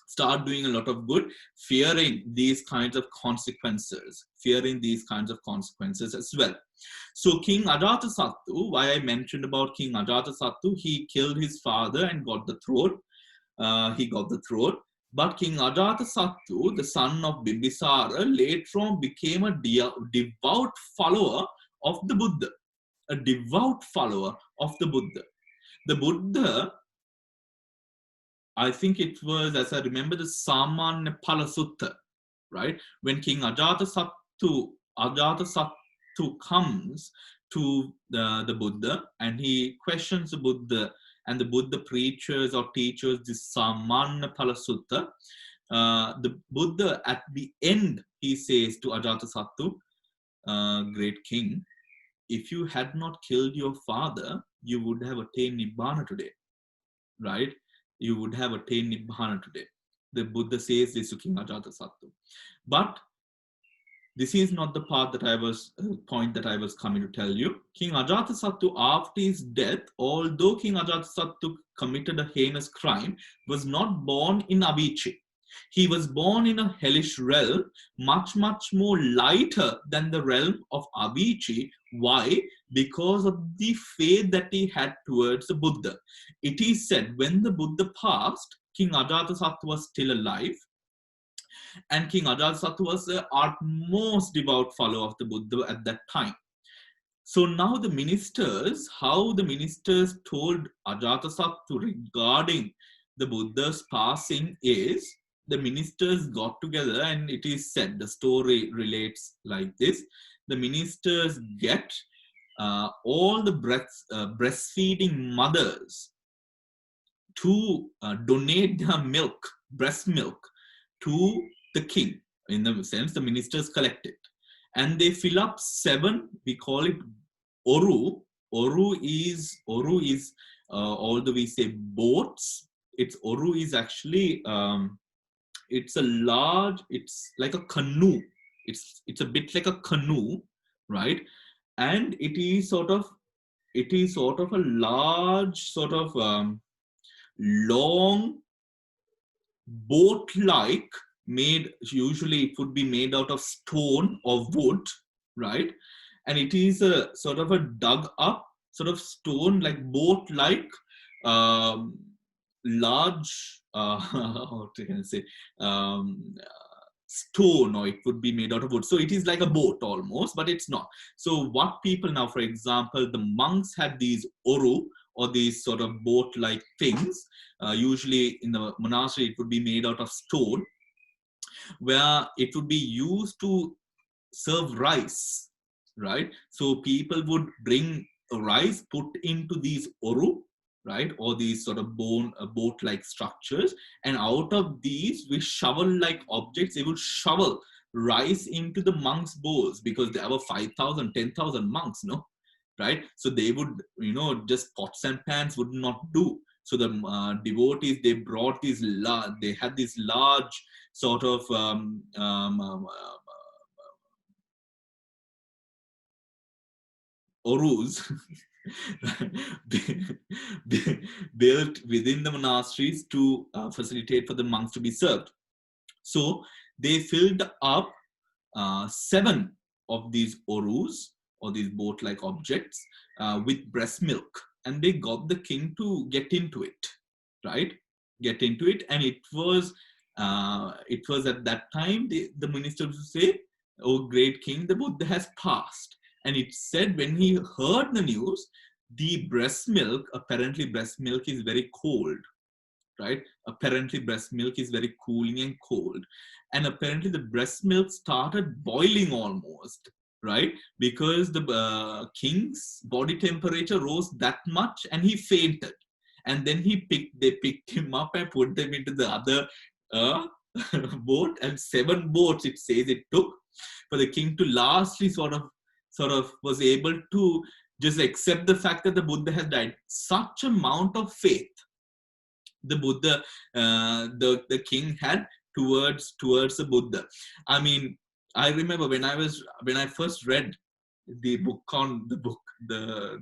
Start doing a lot of good, fearing these kinds of consequences, as well. So King Ajatasattu, why I mentioned about King Ajatasattu, he killed his father and got the throne. But King Ajatasattu, the son of Bimbisara, later on became a devout follower of the Buddha. A devout follower of the Buddha. The Buddha, I think it was, as I remember, the Samanya Pala Sutta, right? When King Ajatasattu comes to the Buddha and he questions the Buddha, and the Buddha preaches or teaches the Samanya Pala Sutta, the Buddha at the end, he says to Ajatasattu, great king, if you had not killed your father, you would have attained Nibbana today, right? You would have attained Nibbana today. The Buddha says this to King Ajatasattu. But this is not the point that I was coming to tell you. King Ajatasattu, after his death, although King Ajatasattu committed a heinous crime, was not born in Avicii. He was born in a hellish realm, much, much more lighter than the realm of Avicii. Why? Because of the faith that he had towards the Buddha. It is said when the Buddha passed, King Ajatasattu was still alive, and King Ajatasattu was the utmost devout follower of the Buddha at that time. So now the ministers, how the ministers told Ajatasattu regarding the Buddha's passing is, the ministers got together, and it is said, the story relates like this. The ministers get all the breastfeeding mothers to donate their milk, breast milk, to the king. In the sense, the ministers collect it. And they fill up 7, we call it Oru. Oru is although we say boats, it's Oru is actually, it's like a canoe. It's a bit like a canoe, right? And it is sort of a large sort of long boat-like, made, usually it would be made out of stone or wood, right? And it is a sort of a dug up sort of stone, like boat-like, large, what can I say, stone, or it would be made out of wood. So it is like a boat almost, but it's not. So what people now, for example, the monks had these oru, or these sort of boat-like things. Usually in the monastery, it would be made out of stone, where it would be used to serve rice, right? So people would bring rice, put into these oru, right? Or these sort of boat-like structures. And out of these, with shovel-like objects, they would shovel rice into the monks' bowls, because there were 5,000, 10,000 monks, no? Right? So they would, just pots and pans would not do. So the devotees, they brought these they had these large sort of orus built within the monasteries to facilitate for the monks to be served. So they filled up 7 of these orus, or these boat-like objects with breast milk, and they got the king to get into it, right? Get into it, and it was at that time the minister would say, "Oh, great king, the Buddha has passed." And it said when he heard the news, the breast milk, apparently breast milk is very cold, right? Apparently breast milk is very cooling and cold. And apparently the breast milk started boiling almost, right? Because the king's body temperature rose that much and he fainted. And then they picked him up and put them into the other uh, boat, and 7 boats it says it took for the king to lastly sort of was able to just accept the fact that the Buddha has died. Such amount of faith the Buddha, the king had towards the Buddha. I mean, I remember when I first read the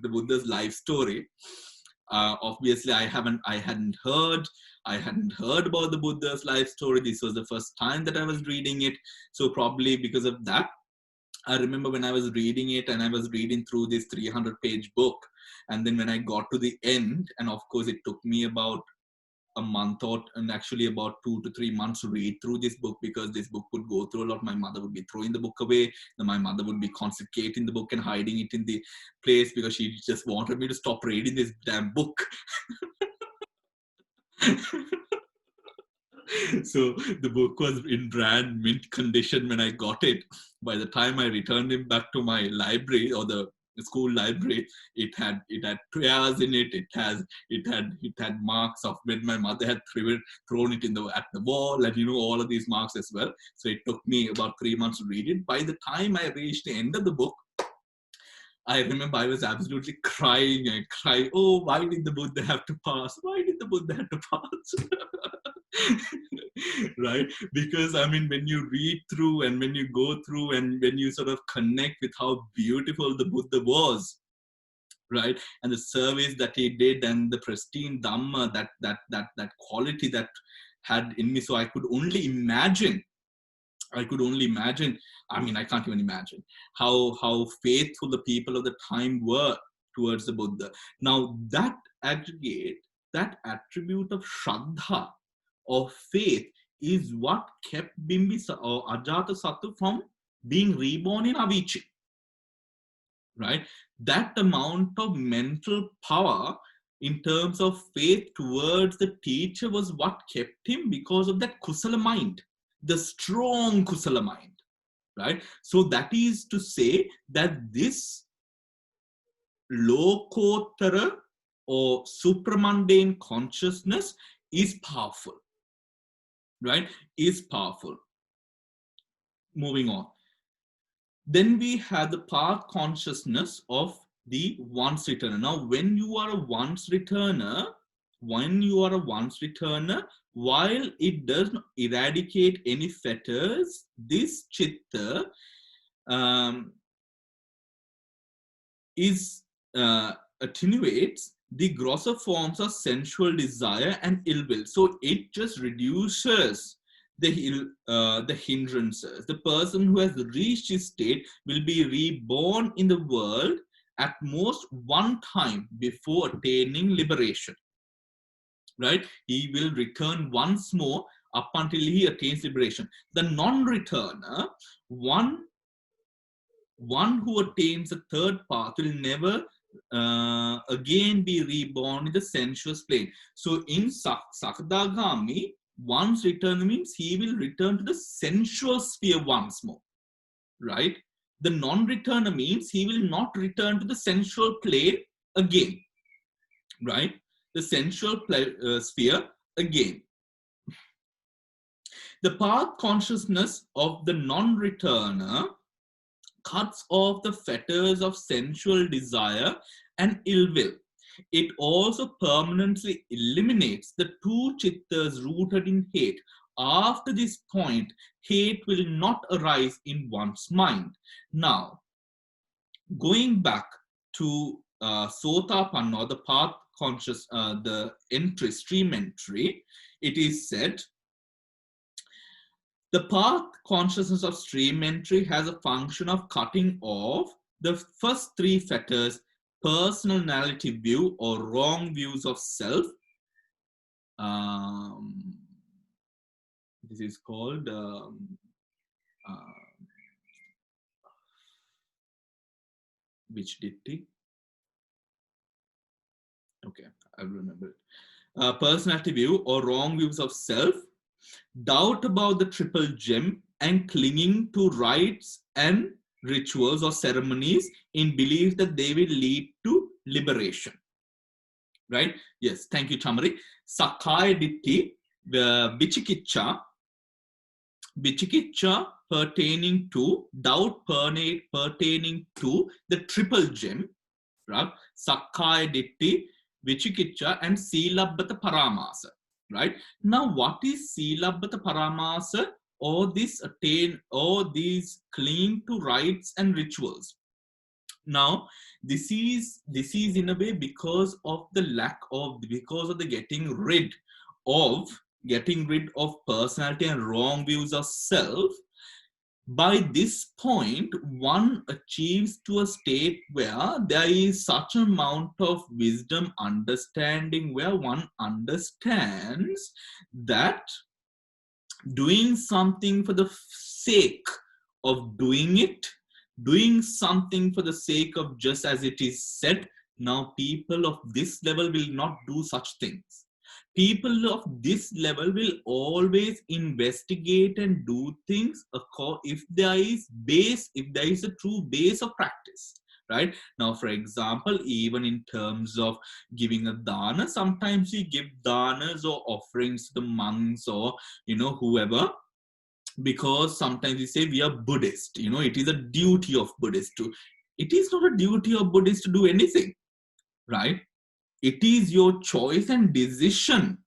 Buddha's life story. Obviously, I hadn't heard about the Buddha's life story. This was the first time that I was reading it. So probably because of that, I remember when I was reading it, and I was reading through this 300-page book. And then when I got to the end, and of course it took me about a month and actually about 2 to 3 months to read through this book, because this book would go through a lot. My mother would be throwing the book away. Then my mother would be confiscating the book and hiding it in the place because she just wanted me to stop reading this damn book. So the book was in brand mint condition when I got it. By the time I returned it back to my library, or the school library, it had tears in it. It had marks of when my mother had thrown it at the wall, and all of these marks as well. So it took me about 3 months to read it. By the time I reached the end of the book, I remember I was absolutely crying and crying. Oh, why did the Buddha have to pass? Why did the Buddha have to pass? Right? Because I mean, when you read through and when you go through and when you sort of connect with how beautiful the Buddha was, right, and the service that he did, and the pristine Dhamma, that quality that had in me, so I could only imagine. I mean, I can't even imagine how faithful the people of the time were towards the Buddha. Now that attribute of Shraddha, of faith, is what kept Bimbisara or Ajatasattu from being reborn in Avicii. Right? That amount of mental power in terms of faith towards the teacher was what kept him, because of that Kusala mind, the strong Kusala mind. Right? So that is to say that this Lokotara or supramundane consciousness is powerful. Right? Is powerful. Moving on. Then we have the path consciousness of the once returner. Now, when you are a once returner, while it does not eradicate any fetters, this chitta attenuates the grosser forms of sensual desire and ill will. So it just reduces the hindrances. The person who has reached this state will be reborn in the world at most one time before attaining liberation. Right? He will return once more up until he attains liberation. The non-returner, one who attains the third path, will never again be reborn in the sensuous plane. So in Sakadagami, once return means he will return to the sensual sphere once more, right? The non-returner means he will not return to the sensual plane again, right? The sensual sphere again. The path consciousness of the non-returner cuts off the fetters of sensual desire and ill will. It also permanently eliminates the two chittas rooted in hate. After this point, hate will not arise in one's mind. Now, going back to Sotapanna, or the path conscious, the entry, stream entry, it is said, the path consciousness of stream entry has a function of cutting off The first three fetters, personality view or wrong views of self. This is called which ditti? Okay, I will remember it. Personality view or wrong views of self, doubt about the triple gem, and clinging to rites and rituals or ceremonies in belief that they will lead to liberation. Right? Yes, thank you, Chamari. Sakkaya Ditti, Vichikicha pertaining to, doubt pertaining to the triple gem, right? Sakkaya Ditti, Vichikicha, and Silabbata Paramasa. Right? Now, what is Silabbata Paramasa? Or this attain, or these clinging to rites and rituals. Now, this is in a way because of the getting rid of personality and wrong views of self. By this point, one achieves to a state where there is such an amount of wisdom, understanding, where one understands that doing something for the sake of doing it, doing something for the sake of just as it is said. Now, people of this level will not do such things. People of this level will always investigate and do things if there is a true base of practice. Right? Now, for example, even in terms of giving a dana, sometimes we give danas or offerings to the monks or whoever, because sometimes we say we are Buddhist. It is a duty of Buddhist to. It is not a duty of Buddhist to do anything, right? It is your choice and decision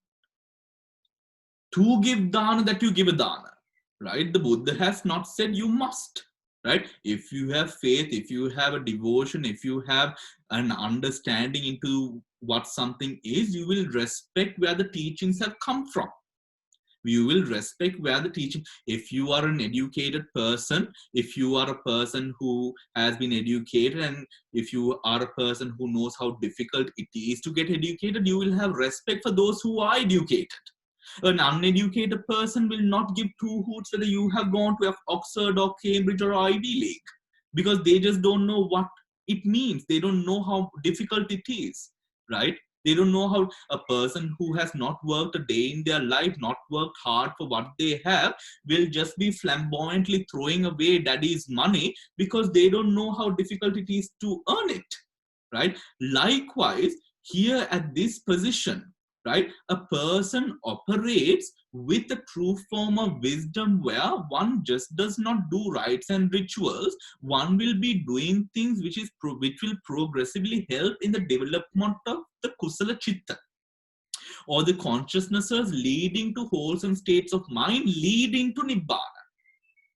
to give dana that you give a dana, right? The Buddha has not said you must, right? If you have faith, if you have a devotion, if you have an understanding into what something is, you will respect where the teachings have come from. You will respect where the teaching. If you are an educated person, if you are a person who has been educated, and if you are a person who knows how difficult it is to get educated, you will have respect for those who are educated. An uneducated person will not give two hoots whether you have gone to Oxford or Cambridge or Ivy League, because they just don't know what it means. They don't know how difficult it is, right? They don't know how a person who has not worked a day in their life, not worked hard for what they have, will just be flamboyantly throwing away daddy's money because they don't know how difficult it is to earn it, right? Likewise, here at this position, right, a person operates with a true form of wisdom where one just does not do rites and rituals. One will be doing things which will progressively help in the development of the kusala chitta, or the consciousnesses leading to wholesome states of mind, leading to nibbana,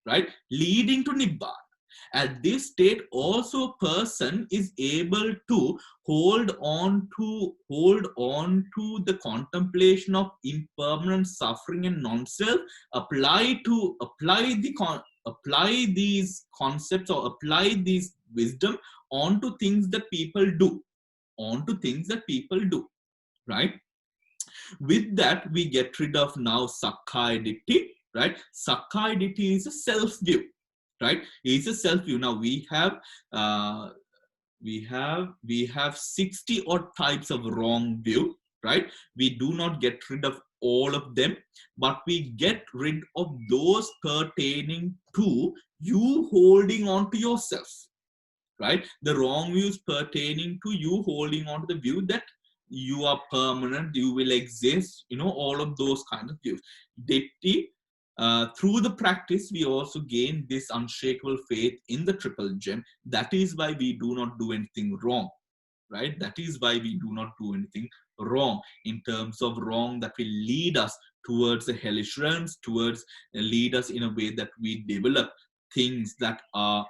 right? Leading to nibbana. At this state, also a person is able to hold on to the contemplation of impermanent suffering and non-self, apply these concepts or apply these wisdom onto things that people do, right? With that, we get rid of now Sakkaya Ditti, right? Sakkaya Ditti is a self-view, right? It's a self-view. Now uh, we have 60 odd types of wrong view, right? We do not get rid of all of them, but we get rid of those pertaining to you holding on to yourself, right? The wrong views pertaining to you holding on to the view that you are permanent, you will exist, all of those kind of views. Ditti, through the practice, we also gain this unshakable faith in the triple gem. That is why we do not do anything wrong, right? That is why we do not do anything wrong in terms of wrong that will lead us towards the hellish realms, lead us in a way that we develop things that are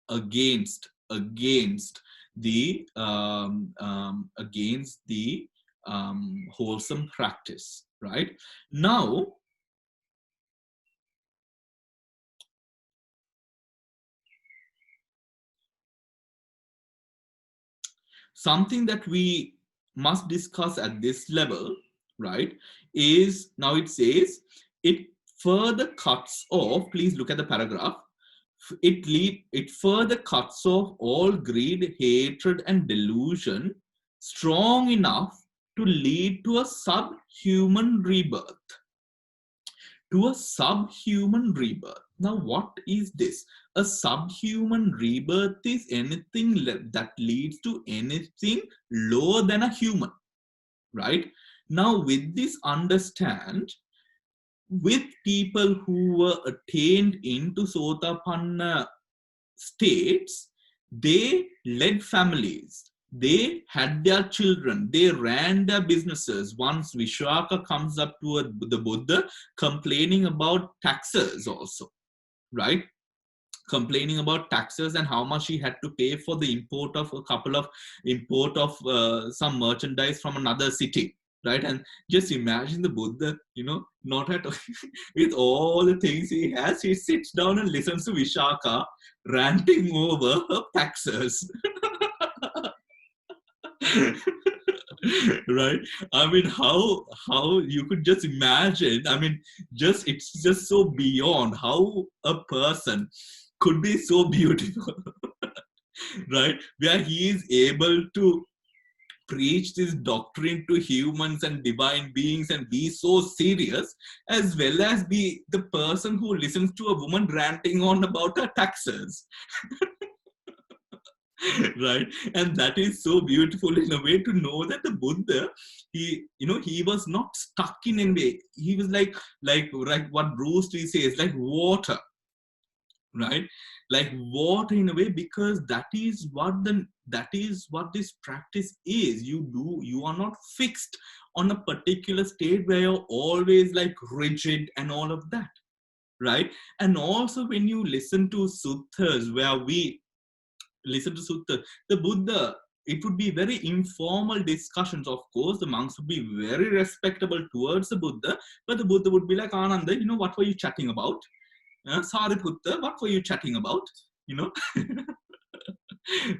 against the wholesome practice, right? Now, something that we must discuss at this level, right, is now it says, it further cuts off, please look at the paragraph, it further cuts off all greed, hatred, and delusion strong enough to lead to a subhuman rebirth. To a subhuman rebirth. Now, what is this? A subhuman rebirth is anything that leads to anything lower than a human, right? Now, with this, understand, with people who were attained into Sotapanna states, they led families, they had their children, they ran their businesses. Once Vishwaka comes up to the Buddha complaining about taxes also, right? Complaining about taxes and how much he had to pay for the import of some merchandise from another city, right? And just imagine the Buddha, not at with all the things he has, he sits down and listens to Vishaka ranting over her taxes. Right? I mean, how you could just imagine, I mean, it's just so beyond how a person could be so beautiful. Right? Where he is able to preach this doctrine to humans and divine beings and be so serious, as well as be the person who listens to a woman ranting on about her taxes. Right? And that is so beautiful in a way to know that the Buddha, he was not stuck in any way. He was like what Bruce Lee says, like water, right? Like water in a way, because that is what this practice is. You are not fixed on a particular state where you're always like rigid and all of that, right? And also when you listen to suttas, where we listen to sutta, the Buddha, it would be very informal discussions. Of course, the monks would be very respectable towards the Buddha, but the Buddha would be like, Ananda, what were you chatting about? Sariputta, what were you chatting about?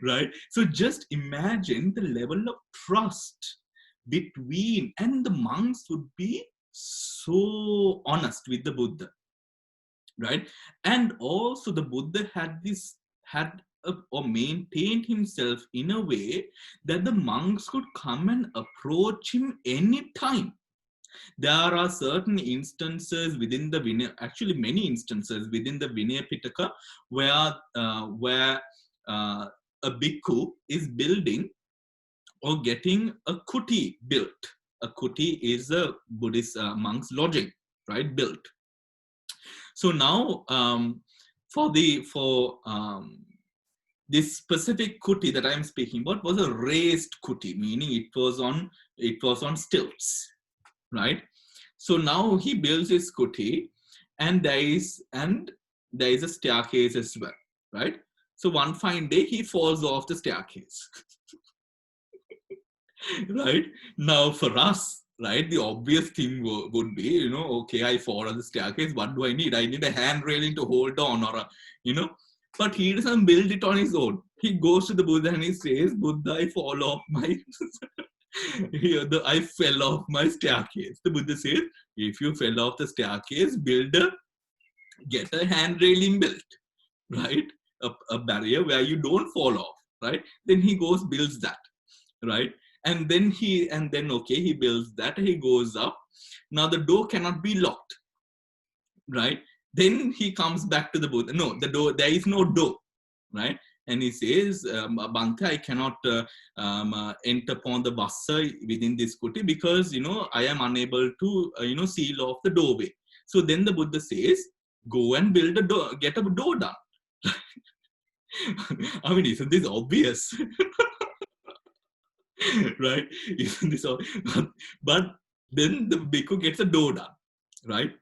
Right? So just imagine the level of trust between, and the monks would be so honest with the Buddha, right? And also the Buddha or maintained himself in a way that the monks could come and approach him anytime. There are certain instances within the Vinaya, actually many instances within the Vinaya Pitaka, where a bhikkhu is building or getting a kuti built. A kuti is a Buddhist monk's lodging, right? Built. So now, for this specific kuti that I am speaking about was a raised kuti, meaning it was on stilts, right? So now he builds his kuti, and there is a staircase as well, right? So one fine day he falls off the staircase. Right? Now for us, right, the obvious thing would be, okay, I fall on the staircase, what do I need? I need a hand railing to hold on, or but he doesn't build it on his own. He goes to the Buddha and he says, Buddha, I fall off my I fell off my staircase. The Buddha says, if you fell off the staircase, get a hand railing built, right? A barrier where you don't fall off, right? Then he goes, builds that, right? And then he builds that, he goes up. Now the door cannot be locked, right? Then he comes back to the Buddha. No, the door, there is no door, right? And he says, Bhante, I cannot enter upon the vassa within this kuti because, I am unable to, seal off the doorway. So then the Buddha says, go and build a door, get a door done. I mean, isn't this obvious? Right? Isn't this obvious? But then the bhikkhu gets a door done, right?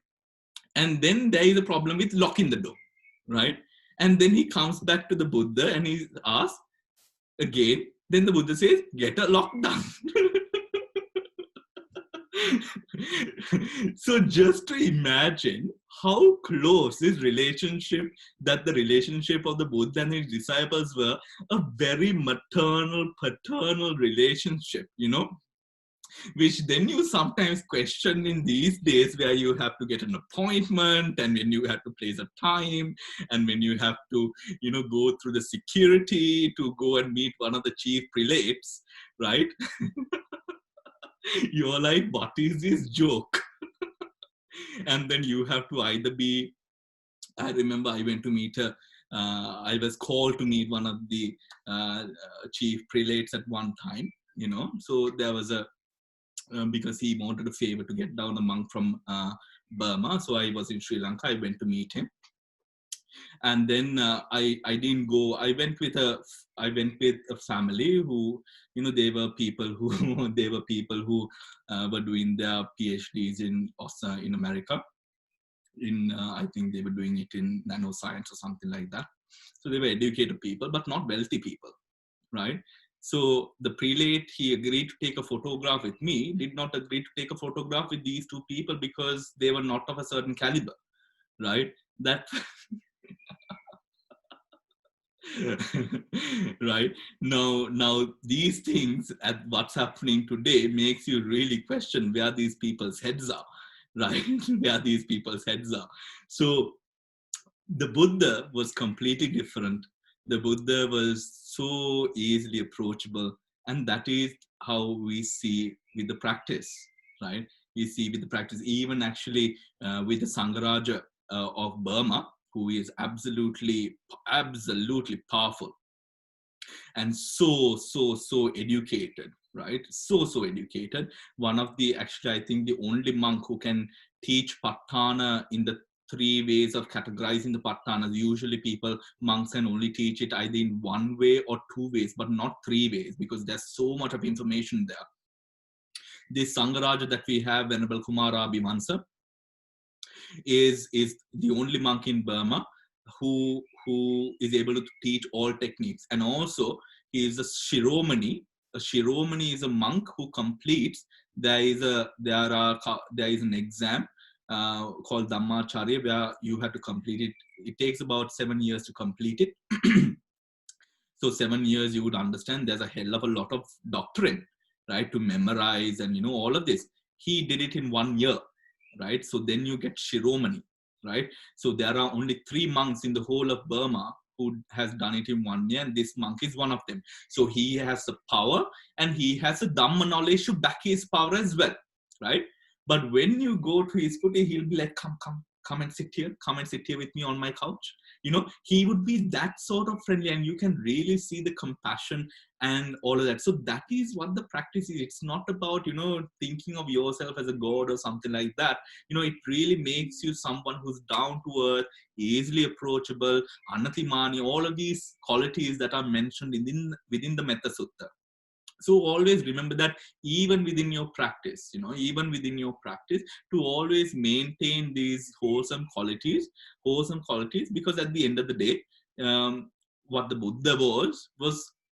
And then there is a problem with locking the door, right? And then he comes back to the Buddha and he asks again. Then the Buddha says, get a lock done. So just to imagine how close this relationship, that the relationship of the Buddha and his disciples were a very maternal, paternal relationship, which then you sometimes question in these days, where you have to get an appointment, and when you have to place a time, and when you have to, go through the security to go and meet one of the chief prelates, right? You're like, what is this joke? And then you have to either be, I remember I went to meet I was called to meet one of the chief prelates at one time, so there was because he wanted a favor to get down a monk from Burma. So I was in Sri Lanka. I went to meet him, and then I didn't go. I went with a family who, they were people who were doing their PhDs in America. I think they were doing it in nanoscience or something like that. So they were educated people, but not wealthy people, right? So the prelate, he agreed to take a photograph with me, did not agree to take a photograph with these two people because they were not of a certain caliber, right? That right. Now these things at what's happening today makes you really question where these people's heads are, right? Where these people's heads are. So the Buddha was completely different. The Buddha was so easily approachable, and that is how we see with the practice, right? We see with the practice, even actually with the Sangaraja of Burma, who is absolutely powerful and so educated, right? So educated. One of the, actually, I think the only monk who can teach Patthana in the three ways of categorizing the Patthanas. Usually monks can only teach it either in one way or two ways, but not three ways, because there's so much of information there. This Sangaraja that we have, Venerable Kumara Abhidhamma, is the only monk in Burma who is able to teach all techniques. And also he is a Shiromani. A Shiromani is a monk who completes, there is an exam called Dhammacharya, where you have to complete it. It takes about 7 years to complete it. So 7 years, you would understand there's a hell of a lot of doctrine, right, to memorize and all of this. He did it in 1 year, right? So then you get Shiromani, right? So there are only 3 monks in the whole of Burma who has done it in 1 year, and this monk is one of them. So he has the power, and he has a Dhamma knowledge to back his power as well, right? But when you go to his kuti, he'll be like, come and sit here, with me on my couch. He would be that sort of friendly, and you can really see the compassion and all of that. So that is what the practice is. It's not about, thinking of yourself as a god or something like that. It really makes you someone who's down to earth, easily approachable, anatimani, all of these qualities that are mentioned within the Metta Sutta. So always remember that even within your practice, to always maintain these wholesome qualities, because at the end of the day, what the Buddha was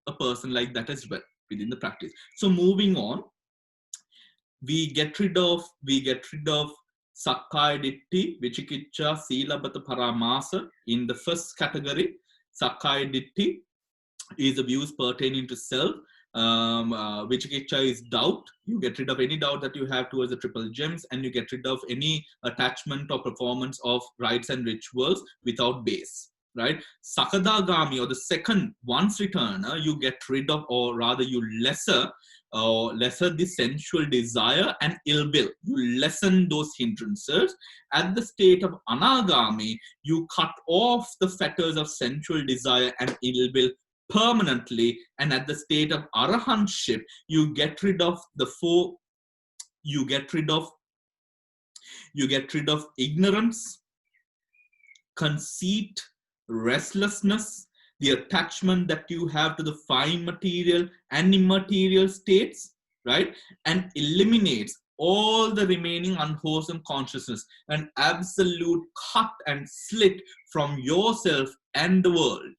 a person like that as well within the practice. So moving on, we get rid of Sakkaya Ditthi, Vicikiccha, Silabata Paramasa. In the first category, Sakkaya Ditthi is the views pertaining to self. Vicikiccha is doubt. You get rid of any doubt that you have towards the triple gems, and you get rid of any attachment or performance of rites and rituals without base, right? Sakadagami, or the second once returner, you get rid of, or rather you lesser the sensual desire and ill will. You lessen those hindrances. At the state of Anagami, you cut off the fetters of sensual desire and ill will permanently, and at the state of arahantship, you get rid of ignorance, conceit, restlessness, the attachment that you have to the fine material and immaterial states, right? And eliminates all the remaining unwholesome consciousness, an absolute cut and slit from yourself and the world,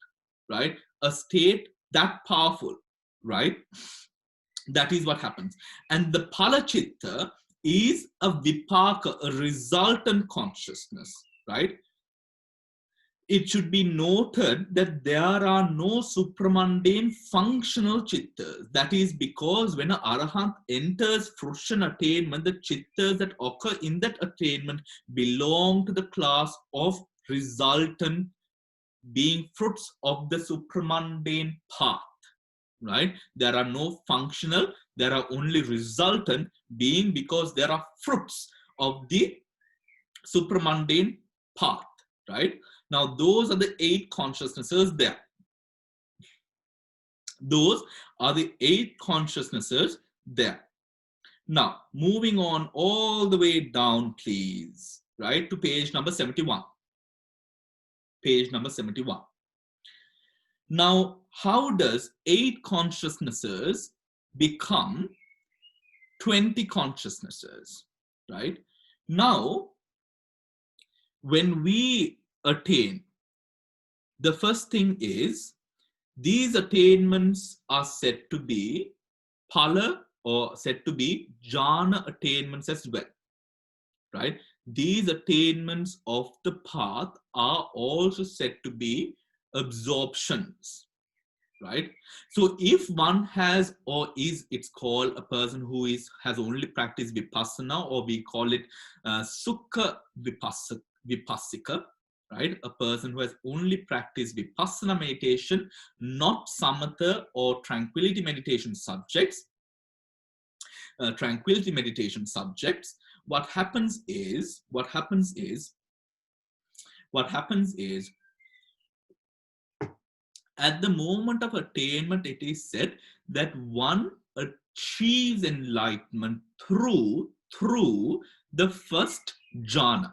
right? A state that powerful, right? That is what happens. And the Palachitta is a vipaka, a resultant consciousness, right? It should be noted that there are no supramundane functional chittas. That is because when an arahant enters fruition attainment, the chittas that occur in that attainment belong to the class of resultant, being fruits of the supramundane path, right? There are no functional, there are only resultant, being because there are fruits of the supramundane path, right? Now, those are the 8 consciousnesses there. Those are the 8 consciousnesses there. Now, moving on all the way down, please, right, to page number 71. Page number 71. Now, how does 8 consciousnesses become 20 consciousnesses, right? Now, when we attain, the first thing is, these attainments are said to be phala, or said to be jhana attainments as well, right? These attainments of the path are also said to be absorptions, right? So if one has, or is, it's called a person who has only practiced vipassana, or we call it sukha vipassika, right? A person who has only practiced vipassana meditation, not samatha or tranquility meditation subjects. What happens is at the moment of attainment, it is said that one achieves enlightenment through the first jhana.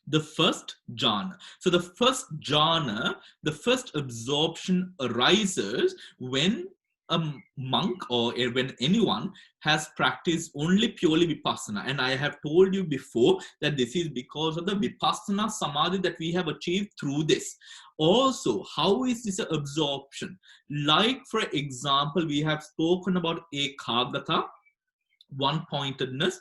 The first jhana. So the first jhana, the first absorption arises when a monk, or when anyone has practiced only purely vipassana. And I have told you before that this is because of the vipassana samadhi that we have achieved through this. Also, how is this absorption? Like, for example, we have spoken about ekagrata, one-pointedness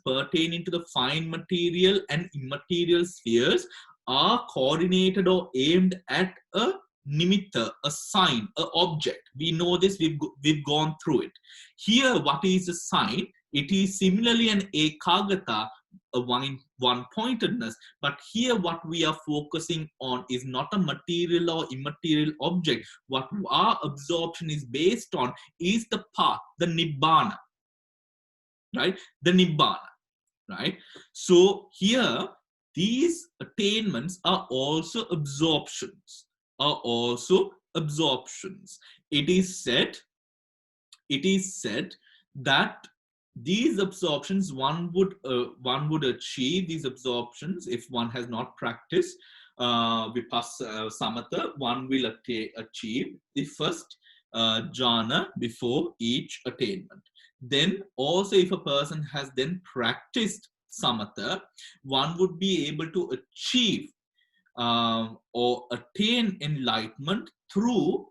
pertaining to the fine material and immaterial spheres are coordinated or aimed at a nimitta, a sign, a object. We know this, we've gone through it. Here, what is a sign? It is similarly an ekagrata, a one-pointedness, but here what we are focusing on is not a material or immaterial object. What our absorption is based on is the path, the nibbana, right? The nibbana, right? So here, these attainments are also absorptions, It is said that these absorptions, one would achieve these absorptions if one has not practiced vipassana samatha. One will achieve the first jhana before each attainment. Then also, if a person has then practiced samatha, one would be able to achieve or attain enlightenment through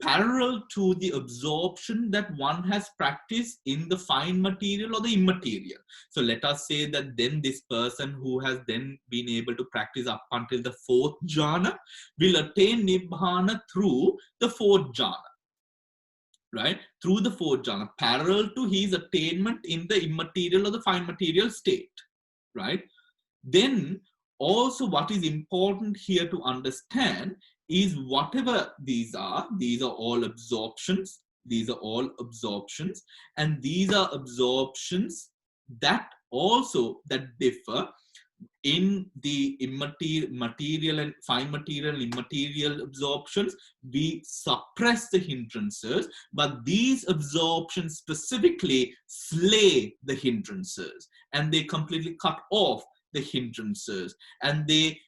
parallel to the absorption that one has practiced in the fine material or the immaterial. So let us say that then this person who has then been able to practice up until the 4th jhana will attain nibbana through the 4th jhana, right? Through the 4th jhana, parallel to his attainment in the immaterial or the fine material state, right? Then also, what is important here to understand is whatever these are all absorptions. These are all absorptions, and these are absorptions that differ in the material and fine material and immaterial absorptions. We suppress the hindrances, but these absorptions specifically slay the hindrances, and they completely cut off the hindrances, and they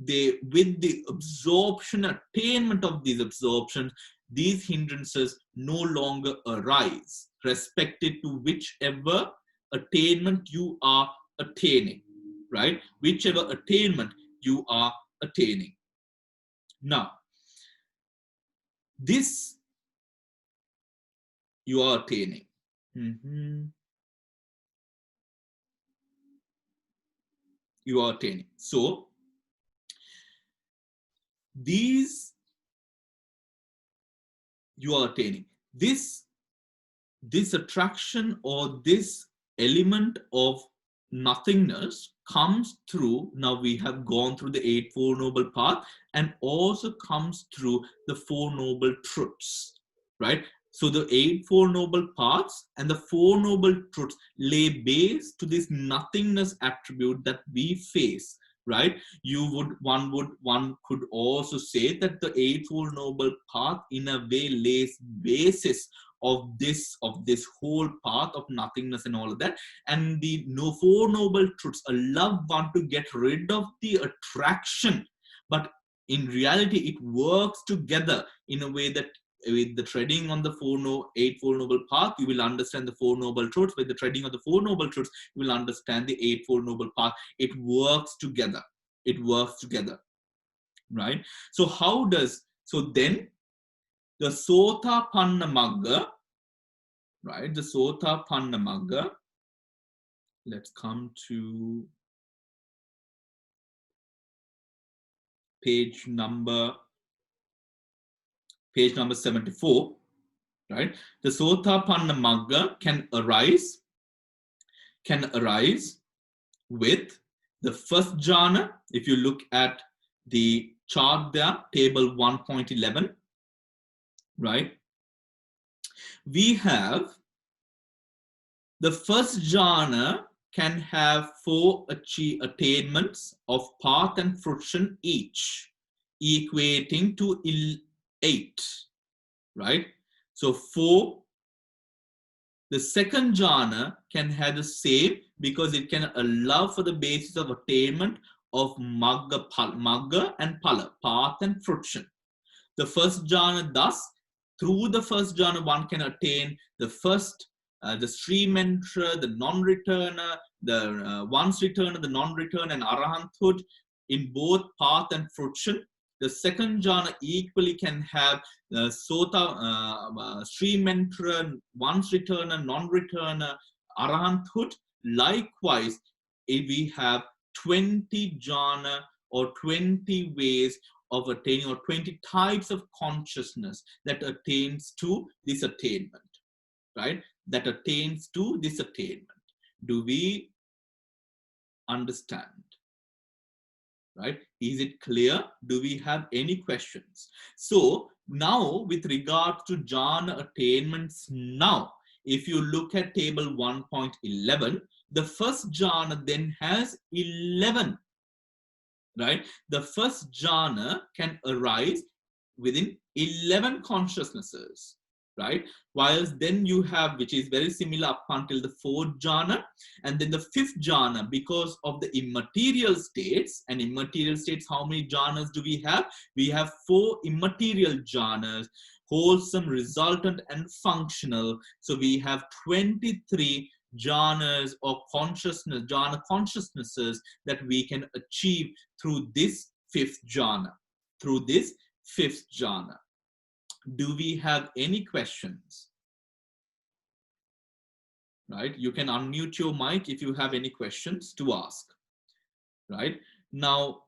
with the absorption, attainment of these absorptions, these hindrances no longer arise, respected to whichever attainment you are attaining, right? Whichever attainment you are attaining. Now, this you are attaining. You are attaining. So these you are attaining. This attraction or this element of nothingness comes through, now we have gone through the Eightfold Noble Path, and also comes through the Four Noble Truths, right? So the Eightfold Noble Paths and the Four Noble Truths lay base to this nothingness attribute that we face, right? One could also say that the Eightfold Noble Path in a way lays basis of this whole path of nothingness and all of that. And the Four Noble Truths allow one to get rid of the attraction, but in reality it works together in a way that with the treading on the Eightfold Noble Path, you will understand the Four Noble Truths. With the treading of the Four Noble Truths, you will understand the Eightfold Noble Path. It works together. It works together, right? So then the Sotapanna Magga, right? The Sotapanna Magga. Let's come to page number 74, right? The Sotapanna Magga can arise with the first jhana. If you look at the chart there, table 1.11, right? We have the first jhana can have 4 attainments of path and fruition each, equating to 8, right? So 4. The second jhana can have the same because it can allow for the basis of attainment of magga and phala, path and fruition. The first jhana, thus, through the first jhana, one can attain the first, the stream enterer, the non-returner, the once returner, the non-returner, and arahanthood in both path and fruition. The second jhana equally can have stream enterer, once returner, non-returner, arahanthood. Likewise, if we have 20 jhana or 20 ways of attaining, or 20 types of consciousness that attains to this attainment, right? That attains to this attainment. Do we understand? Right? Is it clear? Do we have any questions? So now with regard to jhana attainments, now if you look at table 1.11, the first jhana then has 11, right? The first jhana can arise within 11 consciousnesses, right? Whilst then you have, which is very similar up until the 4th jhana, and then the 5th jhana, because of the immaterial states. And immaterial states, how many jhanas do we have? We have 4 immaterial jhanas, wholesome, resultant, and functional. So we have 23 jhanas or jhana consciousnesses that we can achieve through this 5th jhana. Through this 5th jhana. Do we have any questions? Right? You can unmute your mic if you have any questions to ask. Right? Now,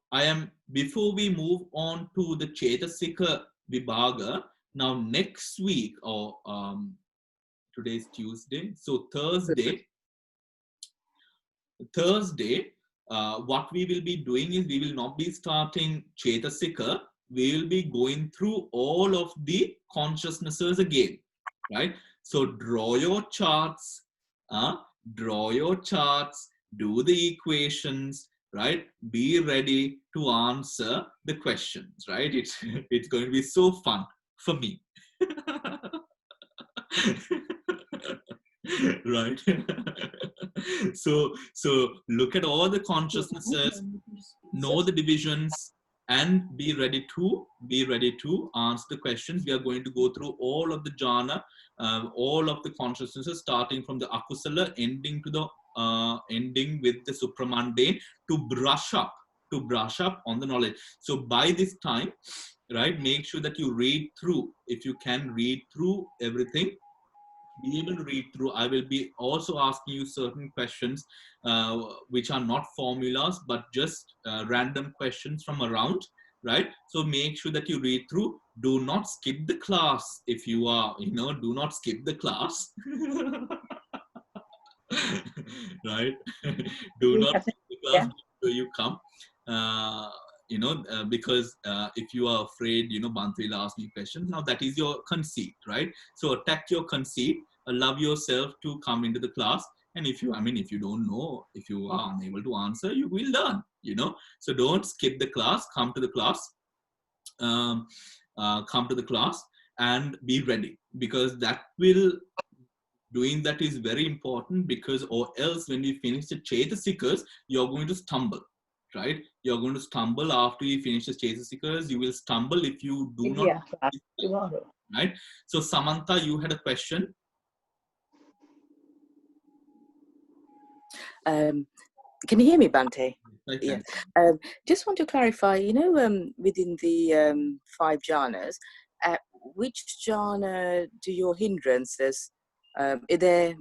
before we move on to the Chetasika Vibhaga, now next week, or today's Tuesday, so Thursday, what we will be doing is we will not be starting Chetasika. We will be going through all of the consciousnesses again, right? So draw your charts, do the equations, right? Be ready to answer the questions, right? It's going to be so fun for me. Right? So look at all the consciousnesses, know the divisions, and be ready to answer the questions. We are going to go through all of the jhana, all of the consciousnesses, starting from the akusala, ending with the supramundane, to brush up on the knowledge. So by this time, right, make sure that you read through, if you can read through everything, be able to read through. I will be also asking you certain questions which are not formulas, but just random questions from around, right? So make sure that you read through. Do not skip the class. If you are, do not skip the class. Right? Do not skip the class before you come. Because if you are afraid, Bhante will ask me questions. Now that is your conceit, right? So attack your conceit, allow yourself to come into the class. And if you don't know, if you are unable to answer, you will learn, So don't skip the class, come to the class, and be ready, because doing that is very important, because or else when we finish the Chetasikas, you're going to stumble, right? You're going to stumble after you finish the Chetasikas. You will stumble if you do not. Tomorrow. Right? So Samantha, you had a question. Can you hear me, Bhante? Yeah. Just want to clarify, within the 5 jhanas, which jhana do your hindrances, are they,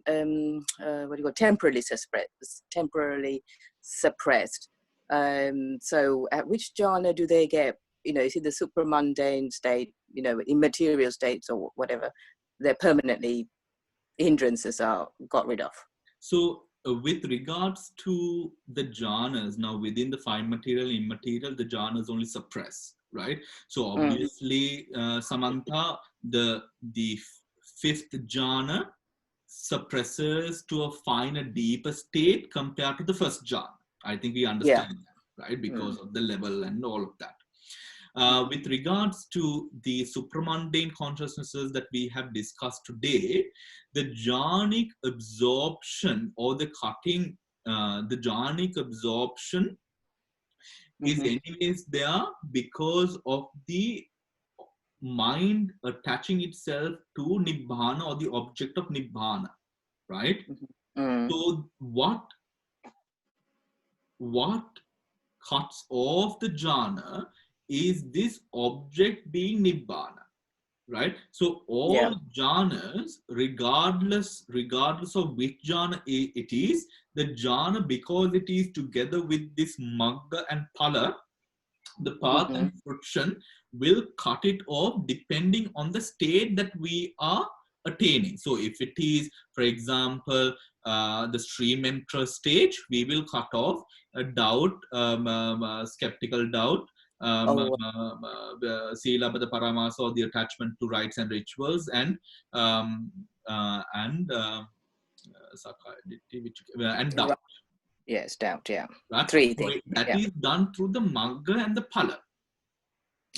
temporarily suppressed? So at which jhana do they get, is it the supramundane state, immaterial states or whatever, they're permanently, hindrances are got rid of? So with regards to the jhanas, now within the 5 material, immaterial, the jhanas only suppress, right? So obviously, Samantha, the 5th jhana suppresses to a finer, deeper state compared to the 1st jhana. I think we understand that, right? Because of the level and all of that. With regards to the supramundane consciousnesses that we have discussed today, the jhanic absorption or the cutting, the jhanic absorption is anyways there because of the mind attaching itself to Nibbana or the object of Nibbana, right? So what cuts off the jhana is this object being Nibbana, right? So all jhanas, regardless of which jhana it is, the jhana, because it is together with this magga and phala, the path and friction, will cut it off depending on the state that we are attaining. So if it is, for example, the stream enterer stage, we will cut off a doubt, skeptical doubt, Sila-Bada Paramasa, or the attachment to rites and rituals, and doubt. Yes, doubt, yeah. Right? 3 things. That is done through the magga and the phala.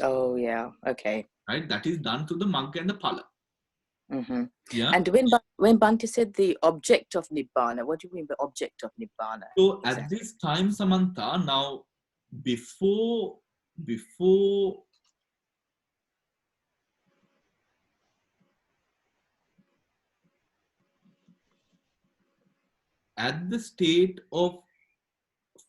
Oh, yeah, okay. Right? That is done through the magga and the phala. Yeah. And when Bhante said the object of Nibbana, what do you mean by object of Nibbana? So at this time, Samantha, now before at the state of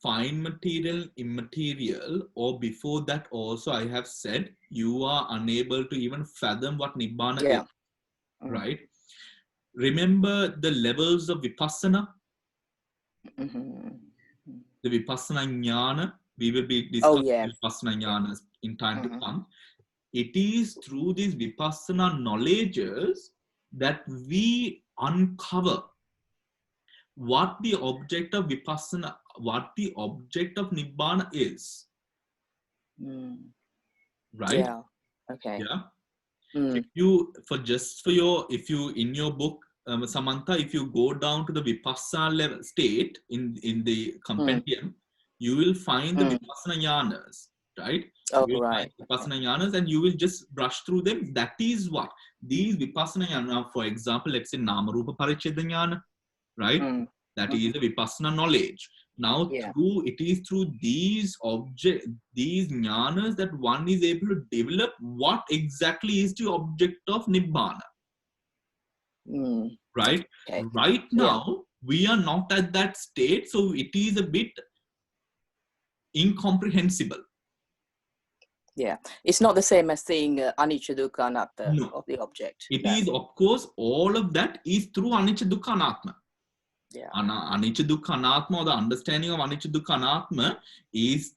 fine material, immaterial, or before that also, I have said, you are unable to even fathom what Nibbana is, right? Remember the levels of Vipassana? The Vipassana Jnana, we will be discussing Vipassana Jnanas in time to come. It is through these Vipassana knowledges that we uncover what the object of Vipassana, what the object of Nibbana is. Right? Yeah. Okay. Yeah. If you in your book, Samantha, if you go down to the Vipassana level state in the compendium, you will find the Vipassana Jnanas, right? Oh, you will right. find Vipassana Jnanas, and you will just brush through them. That is what these Vipassana Jnana, for example, let's say Nama Rupa Paricheda Jnana, right? That is the Vipassana knowledge. Now, it is through these jnanas that one is able to develop what exactly is the object of Nibbana. Right? Okay. Right now, we are not at that state, so it is a bit incomprehensible. Yeah, it's not the same as seeing anicca dukkha anatta No. of the object. It is, of course, all of that is through anicca dukkha anatma. Yeah. Anicca dukkha anatma, or the understanding of anicca dukkha anatma is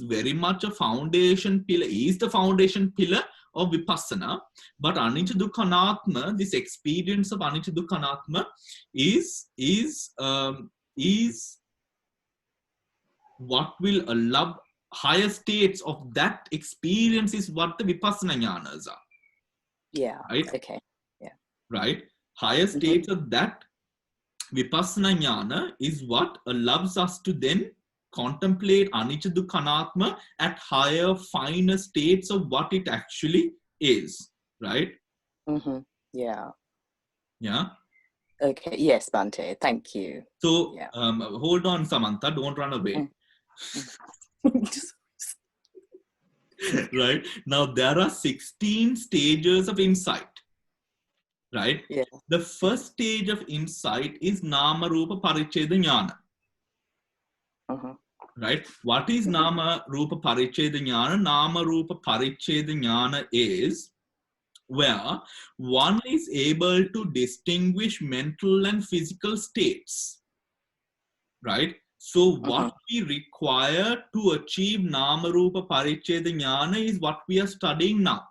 very much a foundation pillar, is the foundation pillar of vipassana. But anicca dukkha anatma, this experience of anicca dukkha anatma is what will allow higher states of that experience, is what the vipassana jnanas are. Yeah. Right? Okay. Yeah. Right? Higher states of that vipassana jnana is what allows us to then contemplate anicca dukkha anatma at higher, finer states of what it actually is. Right? Yeah. Yeah. Okay. Yes, Bhante. Thank you. So Yeah. hold on, Samantha. Don't run away. Right? Now there are 16 stages of insight. Right? Yeah. The first stage of insight is Nama Rupa Paricheda Jnana. Right? What is Nama Rupa Paricheda Jnana? Nama Rupa Paricheda Jnana is where one is able to distinguish mental and physical states. Right? So what we require to achieve Nama Rupa Paricheda Jnana is what we are studying now.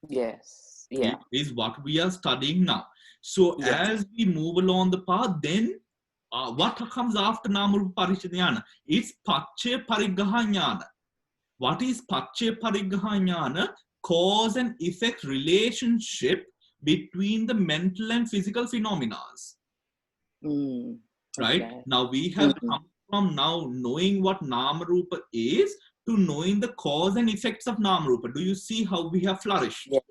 Yes. Yeah. Is what we are studying now. So as we move along the path, then what comes after Nama Rupa Paricheda Jnana? It's Paccaya Pariggaha Jnana. What is Paccaya Pariggaha Jnana? Cause and effect relationship between the mental and physical phenomena. Right? Okay. Now we have come from now knowing what Nama Rupa is to knowing the cause and effects of Nama Rupa. Do you see how we have flourished? Yes.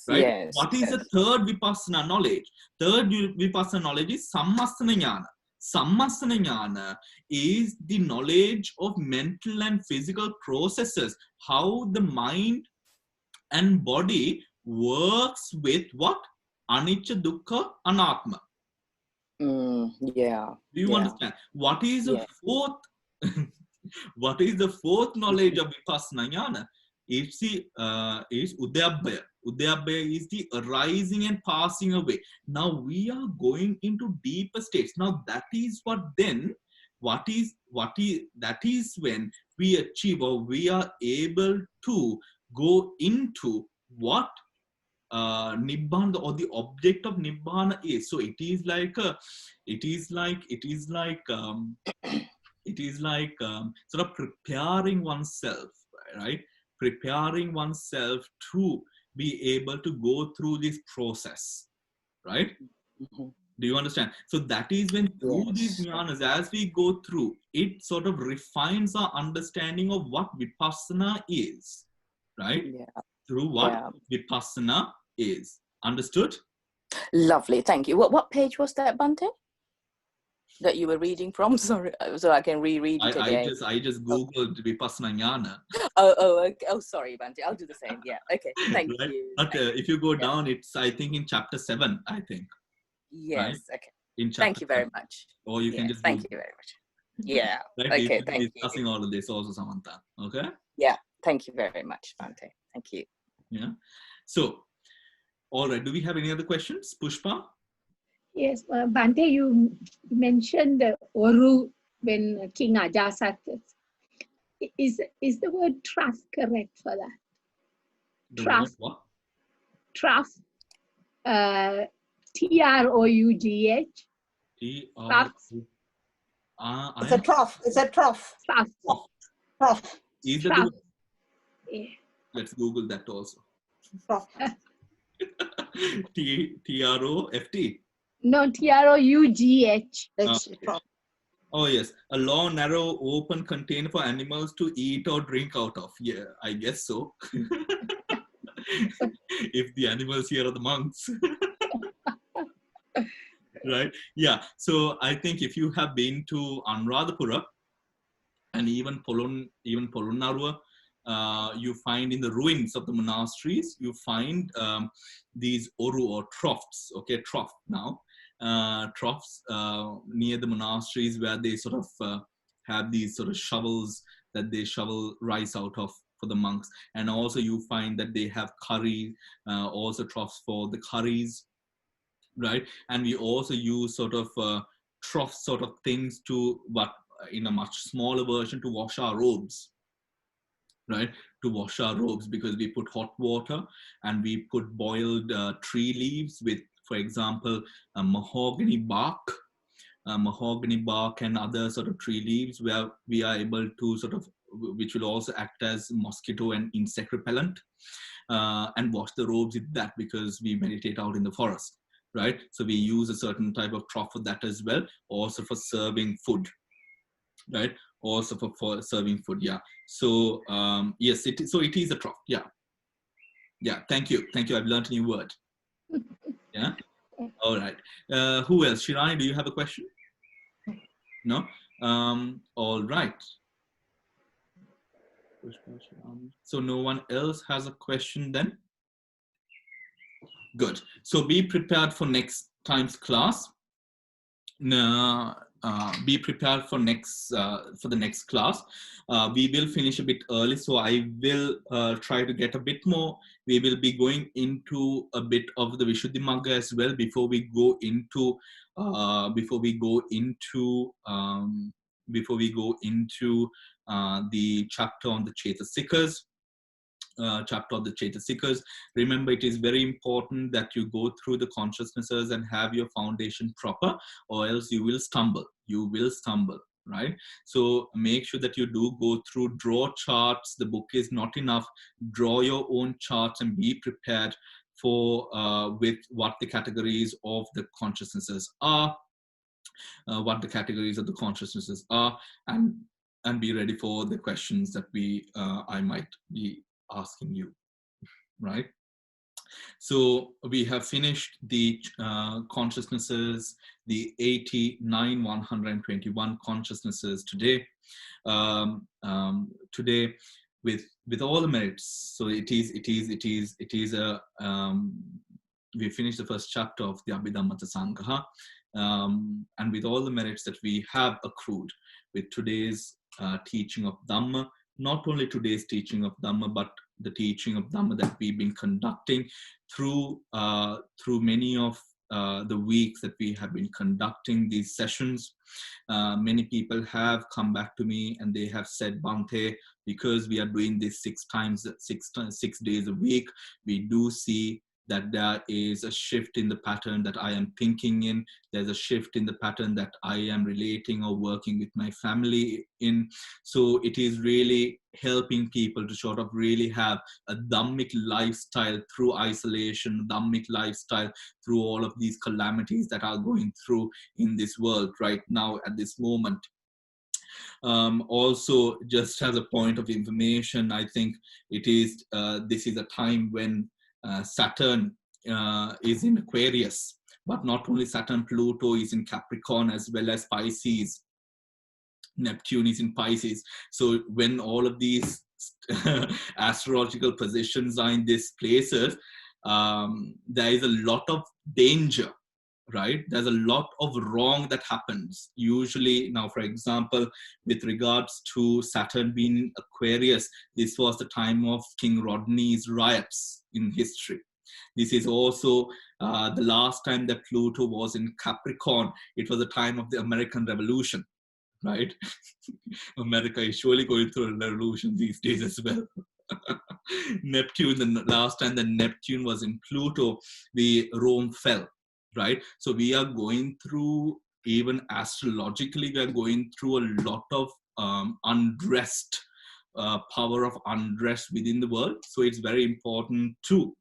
Right? Yes. What is the third vipassana knowledge? Third vipassana knowledge is sammasana jnana. Sammasana jnana is the knowledge of mental and physical processes, how the mind and body works with what? Anicca dukkha anatma. Yeah. Do you understand? What is the fourth? What is the fourth knowledge of vipassana jnana? It's Udaybhaya. Udaybhaya is the arising and passing away. Now we are going into deeper states. Now that is what then, that is when we achieve, or we are able to go into what Nibbana, or the object of Nibbana is. So it is like sort of preparing oneself, right? Preparing oneself to be able to go through this process, right? Do you understand? So that is when through these jnanas, as we go through, it sort of refines our understanding of what vipassana is, right? Through what vipassana is. Understood? Lovely, thank you. What page was that, Bhante? That you were reading from? Sorry, so I can reread it again. I just googled vipassana jnana. Oh, sorry, Bhante. I'll do the same. Yeah. Okay. Thank right? you. But if you go down, it's I think in chapter 7. I think. Yes. Right? Okay. In chapter thank you very 7. much. Or you can just. Thank you very much. Yeah. Right? Okay. Thank you. Discussing all of this also, Samantha. Okay. Yeah. Thank you very much, Bhante. Thank you. Yeah. So, all right. Do we have any other questions, Pushpa? Yes, Bhante, you mentioned Oru when King Ajasat. Is the word trust correct for that? The trust. Word what? Trust. TROUGH. Trust. It's a trough. It's a trough. Trust. Trough. Is that the word? Yeah. Let's Google that also. Trough. TROFT. No, TROUGH. Oh yes, a long, narrow, open container for animals to eat or drink out of. Yeah, I guess so. If the animals here are the monks. Right? Yeah. So I think if you have been to Anuradhapura and even Polonnaruwa, you find in the ruins of the monasteries, you find these oru or troughs. Okay, trough now. Troughs near the monasteries where they sort of have these sort of shovels that they shovel rice out of for the monks. And also you find that they have curry, also troughs for the curries, right? And we also use sort of trough sort of things to, but in a much smaller version, to wash our robes, right? To wash our robes, because we put hot water and we put boiled tree leaves with, for example, mahogany bark and other sort of tree leaves, where we are able to sort of, which will also act as mosquito and insect repellent, and wash the robes with that, because we meditate out in the forest, right? So we use a certain type of trough for that as well, also for serving food, right? Also for serving food, yeah. So yes, it is a trough, yeah. Thank you, I've learned a new word. Yeah. All right. Who else? Shirani, do you have a question? No? All right. So no one else has a question then? Good. So be prepared for next time's class. Be prepared for the next class. We will finish a bit early, so I will try to get a bit more. We will be going into a bit of the Vishuddhimagga as well before we go into the chapter on the Chaitasikas. Chapter of the Chaitasikas. Remember, it is very important that you go through the consciousnesses and have your foundation proper, or else you will stumble. You will stumble, right? So make sure that you do go through, draw charts. The book is not enough. Draw your own charts and be prepared for with what the categories of the consciousnesses are, and be ready for the questions that I might be asking you, right? So we have finished the consciousnesses, the 89, 121 consciousnesses today. Today, with all the merits. So it is a we finished the first chapter of the Abhidhamma Sangha, and with all the merits that we have accrued with today's teaching of Dhamma, not only today's teaching of Dhamma, but the teaching of Dhamma that we've been conducting through many of the weeks that we have been conducting these sessions. Many people have come back to me and they have said, Bhante, because we are doing this 6 days a week, we do see that there is a shift in the pattern that I am thinking in. There's a shift in the pattern that I am relating or working with my family in. So it is really helping people to sort of really have a Dhammic lifestyle through isolation, Dhammic lifestyle through all of these calamities that are going through in this world right now at this moment. Also, just as a point of information, I think it is this is a time when Saturn is in Aquarius, but not only Saturn, Pluto is in Capricorn as well as Pisces. Neptune is in Pisces. So when all of these astrological positions are in these places, there is a lot of danger, right? There's a lot of wrong that happens. Usually, now, for example, with regards to Saturn being in Aquarius, this was the time of King Rodney's riots in history. This is also the last time that Pluto was in Capricorn. It was the time of the American Revolution, right? America is surely going through a revolution these days as well. Neptune, the last time that Neptune was in Pluto, Rome fell, right? So we are going through, even astrologically, we are going through a lot of unrest, power of unrest within the world. So it's very important to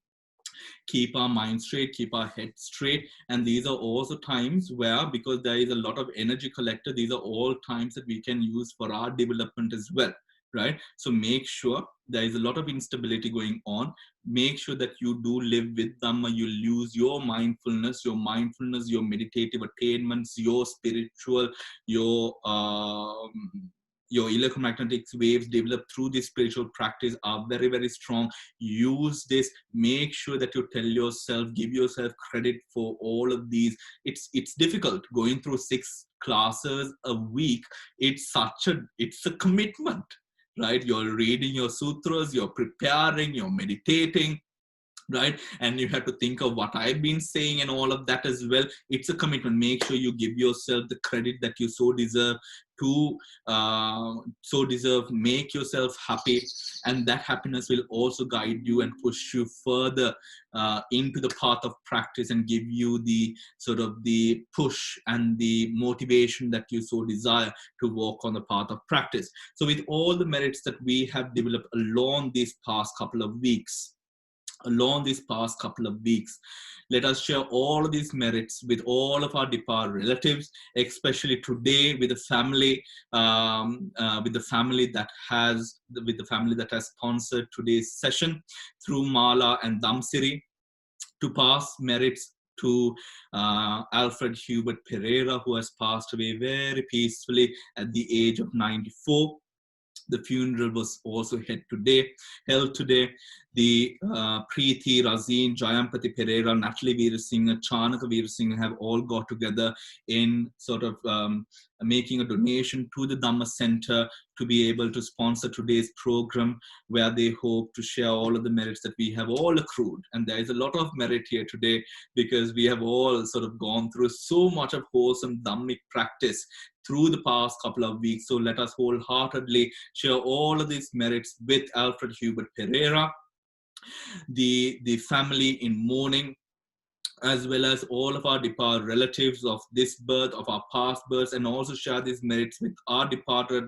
keep our mind straight, keep our head straight. And these are also times where, because there is a lot of energy collected, these are all times that we can use for our development as well, right? So make sure there is a lot of instability going on. Make sure that you do live with Dhamma. You use your mindfulness, your meditative attainments, your spiritual, your electromagnetic waves developed through this spiritual practice are very, very strong. Use this. Make sure that you tell yourself, give yourself credit for all of these. It's difficult going through 6 classes a week. It's a commitment. right? You're reading your sutras, you're preparing, you're meditating, right? And you have to think of what I've been saying and all of that as well. It's a commitment. Make sure you give yourself the credit that you so deserve make yourself happy, and that happiness will also guide you and push you further into the path of practice and give you the sort of the push and the motivation that you so desire to walk on the path of practice. So with all the merits that we have developed along these past couple of weeks, let us share all of these merits with all of our departed relatives, especially today with the family, that has sponsored today's session through Mala and Damsiri, to pass merits to Alfred Hubert Pereira, who has passed away very peacefully at the age of 94. The funeral was also held today. The Preeti, Razeen, Jayampati Pereira, Natalie Veerasinghe, Chanaka Veerasinghe have all got together in sort of making a donation to the Dhamma Center to be able to sponsor today's program, where they hope to share all of the merits that we have all accrued. And there is a lot of merit here today because we have all sort of gone through so much of wholesome Dhammic practice through the past couple of weeks. So let us wholeheartedly share all of these merits with Alfred Hubert Pereira, the family in mourning, as well as all of our departed relatives of this birth, of our past births, and also share these merits with our departed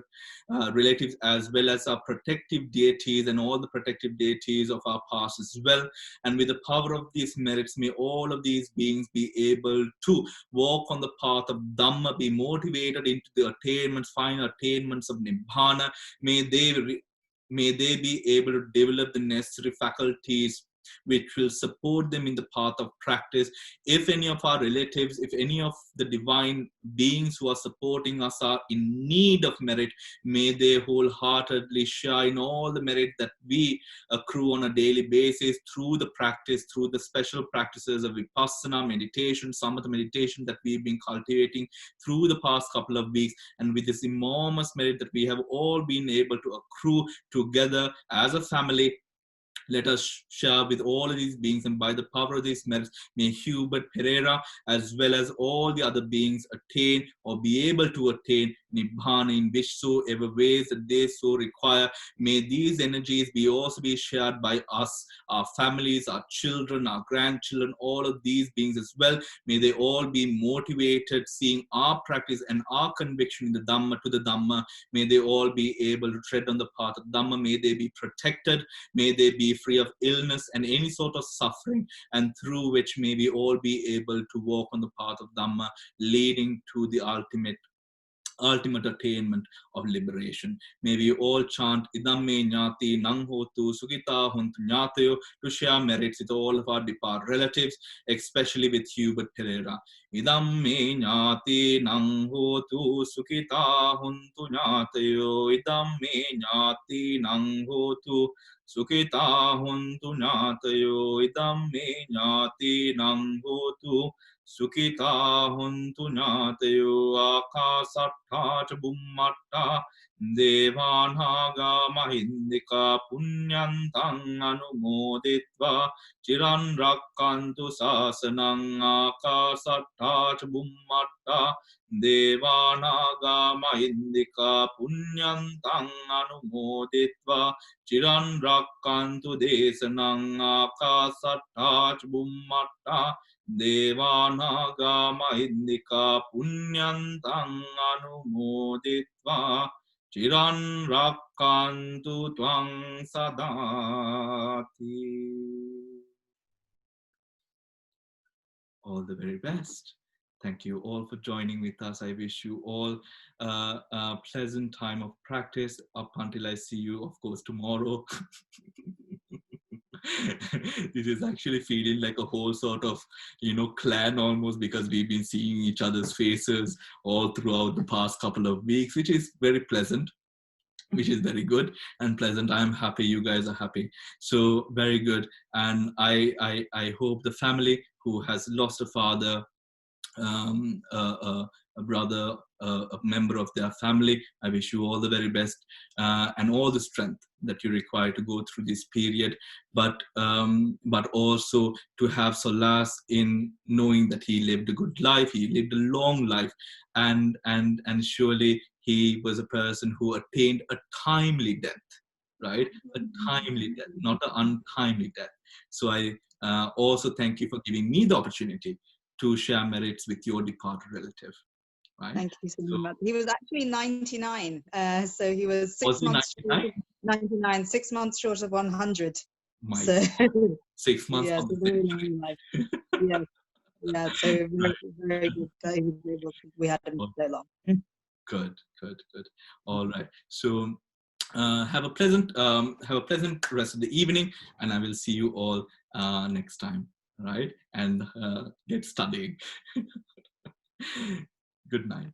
relatives, as well as our protective deities and all the protective deities of our past as well. And with the power of these merits, may all of these beings be able to walk on the path of Dhamma, be motivated into the attainments, final attainments of Nibbana. May they be able to develop the necessary faculties which will support them in the path of practice. If any of our relatives, if any of the divine beings who are supporting us are in need of merit, may they wholeheartedly share in all the merit that we accrue on a daily basis through the practice, through the special practices of Vipassana meditation, Samatha meditation that we've been cultivating through the past couple of weeks. And with this enormous merit that we have all been able to accrue together as a family, let us share with all of these beings, and by the power of these merits, may Hubert Pereira, as well as all the other beings, attain or be able to attain Nibbana in whichsoever ways that they so require. May these energies also be shared by us, our families, our children, our grandchildren, all of these beings as well. May they all be motivated, seeing our practice and our conviction in the Dhamma to the Dhamma. May they all be able to tread on the path of Dhamma. May they be protected. May they be free of illness and any sort of suffering, and through which may we all be able to walk on the path of Dhamma, leading to the ultimate attainment of liberation. May we all chant Idhamme Jnati Nang Hotu Sukita Huntu Jnatayo to share merits with all of our departed relatives, especially with Hubert Pereira. Idhamme Jnati Nang Hotu Sukita Huntu Jnatayo. Idhamme Jnati Nang Hotu Sukita Huntu Jnatayo. Idhamme Jnati Nang Hotu Sukita Huntu Jnatayo. Akasatta ca Bhummatta Devanaga Mahindika Punyantang Anumoditva Chiran Rakkantu Sasanang. Akasatta ca Bhummatta Devanaga Mahindika Punyantang Anumoditva Chiran Rakkantu Desanang. Akasatta ca Bhummatta Devanaga Mahindika Punyantang Anumoditva Chiran Rakkantu Tvang Sadati. All the very best. Thank you all for joining with us. I wish you all a pleasant time of practice up until I see you, of course, tomorrow. This is actually feeling like a whole sort of, clan almost, because we've been seeing each other's faces all throughout the past couple of weeks, which is very pleasant, which is very good and pleasant. I'm happy you guys are happy. So very good. And I hope the family who has lost a father, a brother, a member of their family. I wish you all the very best and all the strength that you require to go through this period, but also to have solace in knowing that he lived a good life, he lived a long life, and surely he was a person who attained a timely death, right? A timely death, not an untimely death. So I also thank you for giving me the opportunity to share merits with your departed relative. Right? Thank you so much. He was actually 99, so he was 6 he months 99? 99, 6 months short of 100. My So 6 months yeah, of so the very century. long life. Yeah, yeah. So very, very good that he was able to, we had him for so long. Good. All right. So have a pleasant rest of the evening, and I will see you all next time. Right? And get studying. Good night.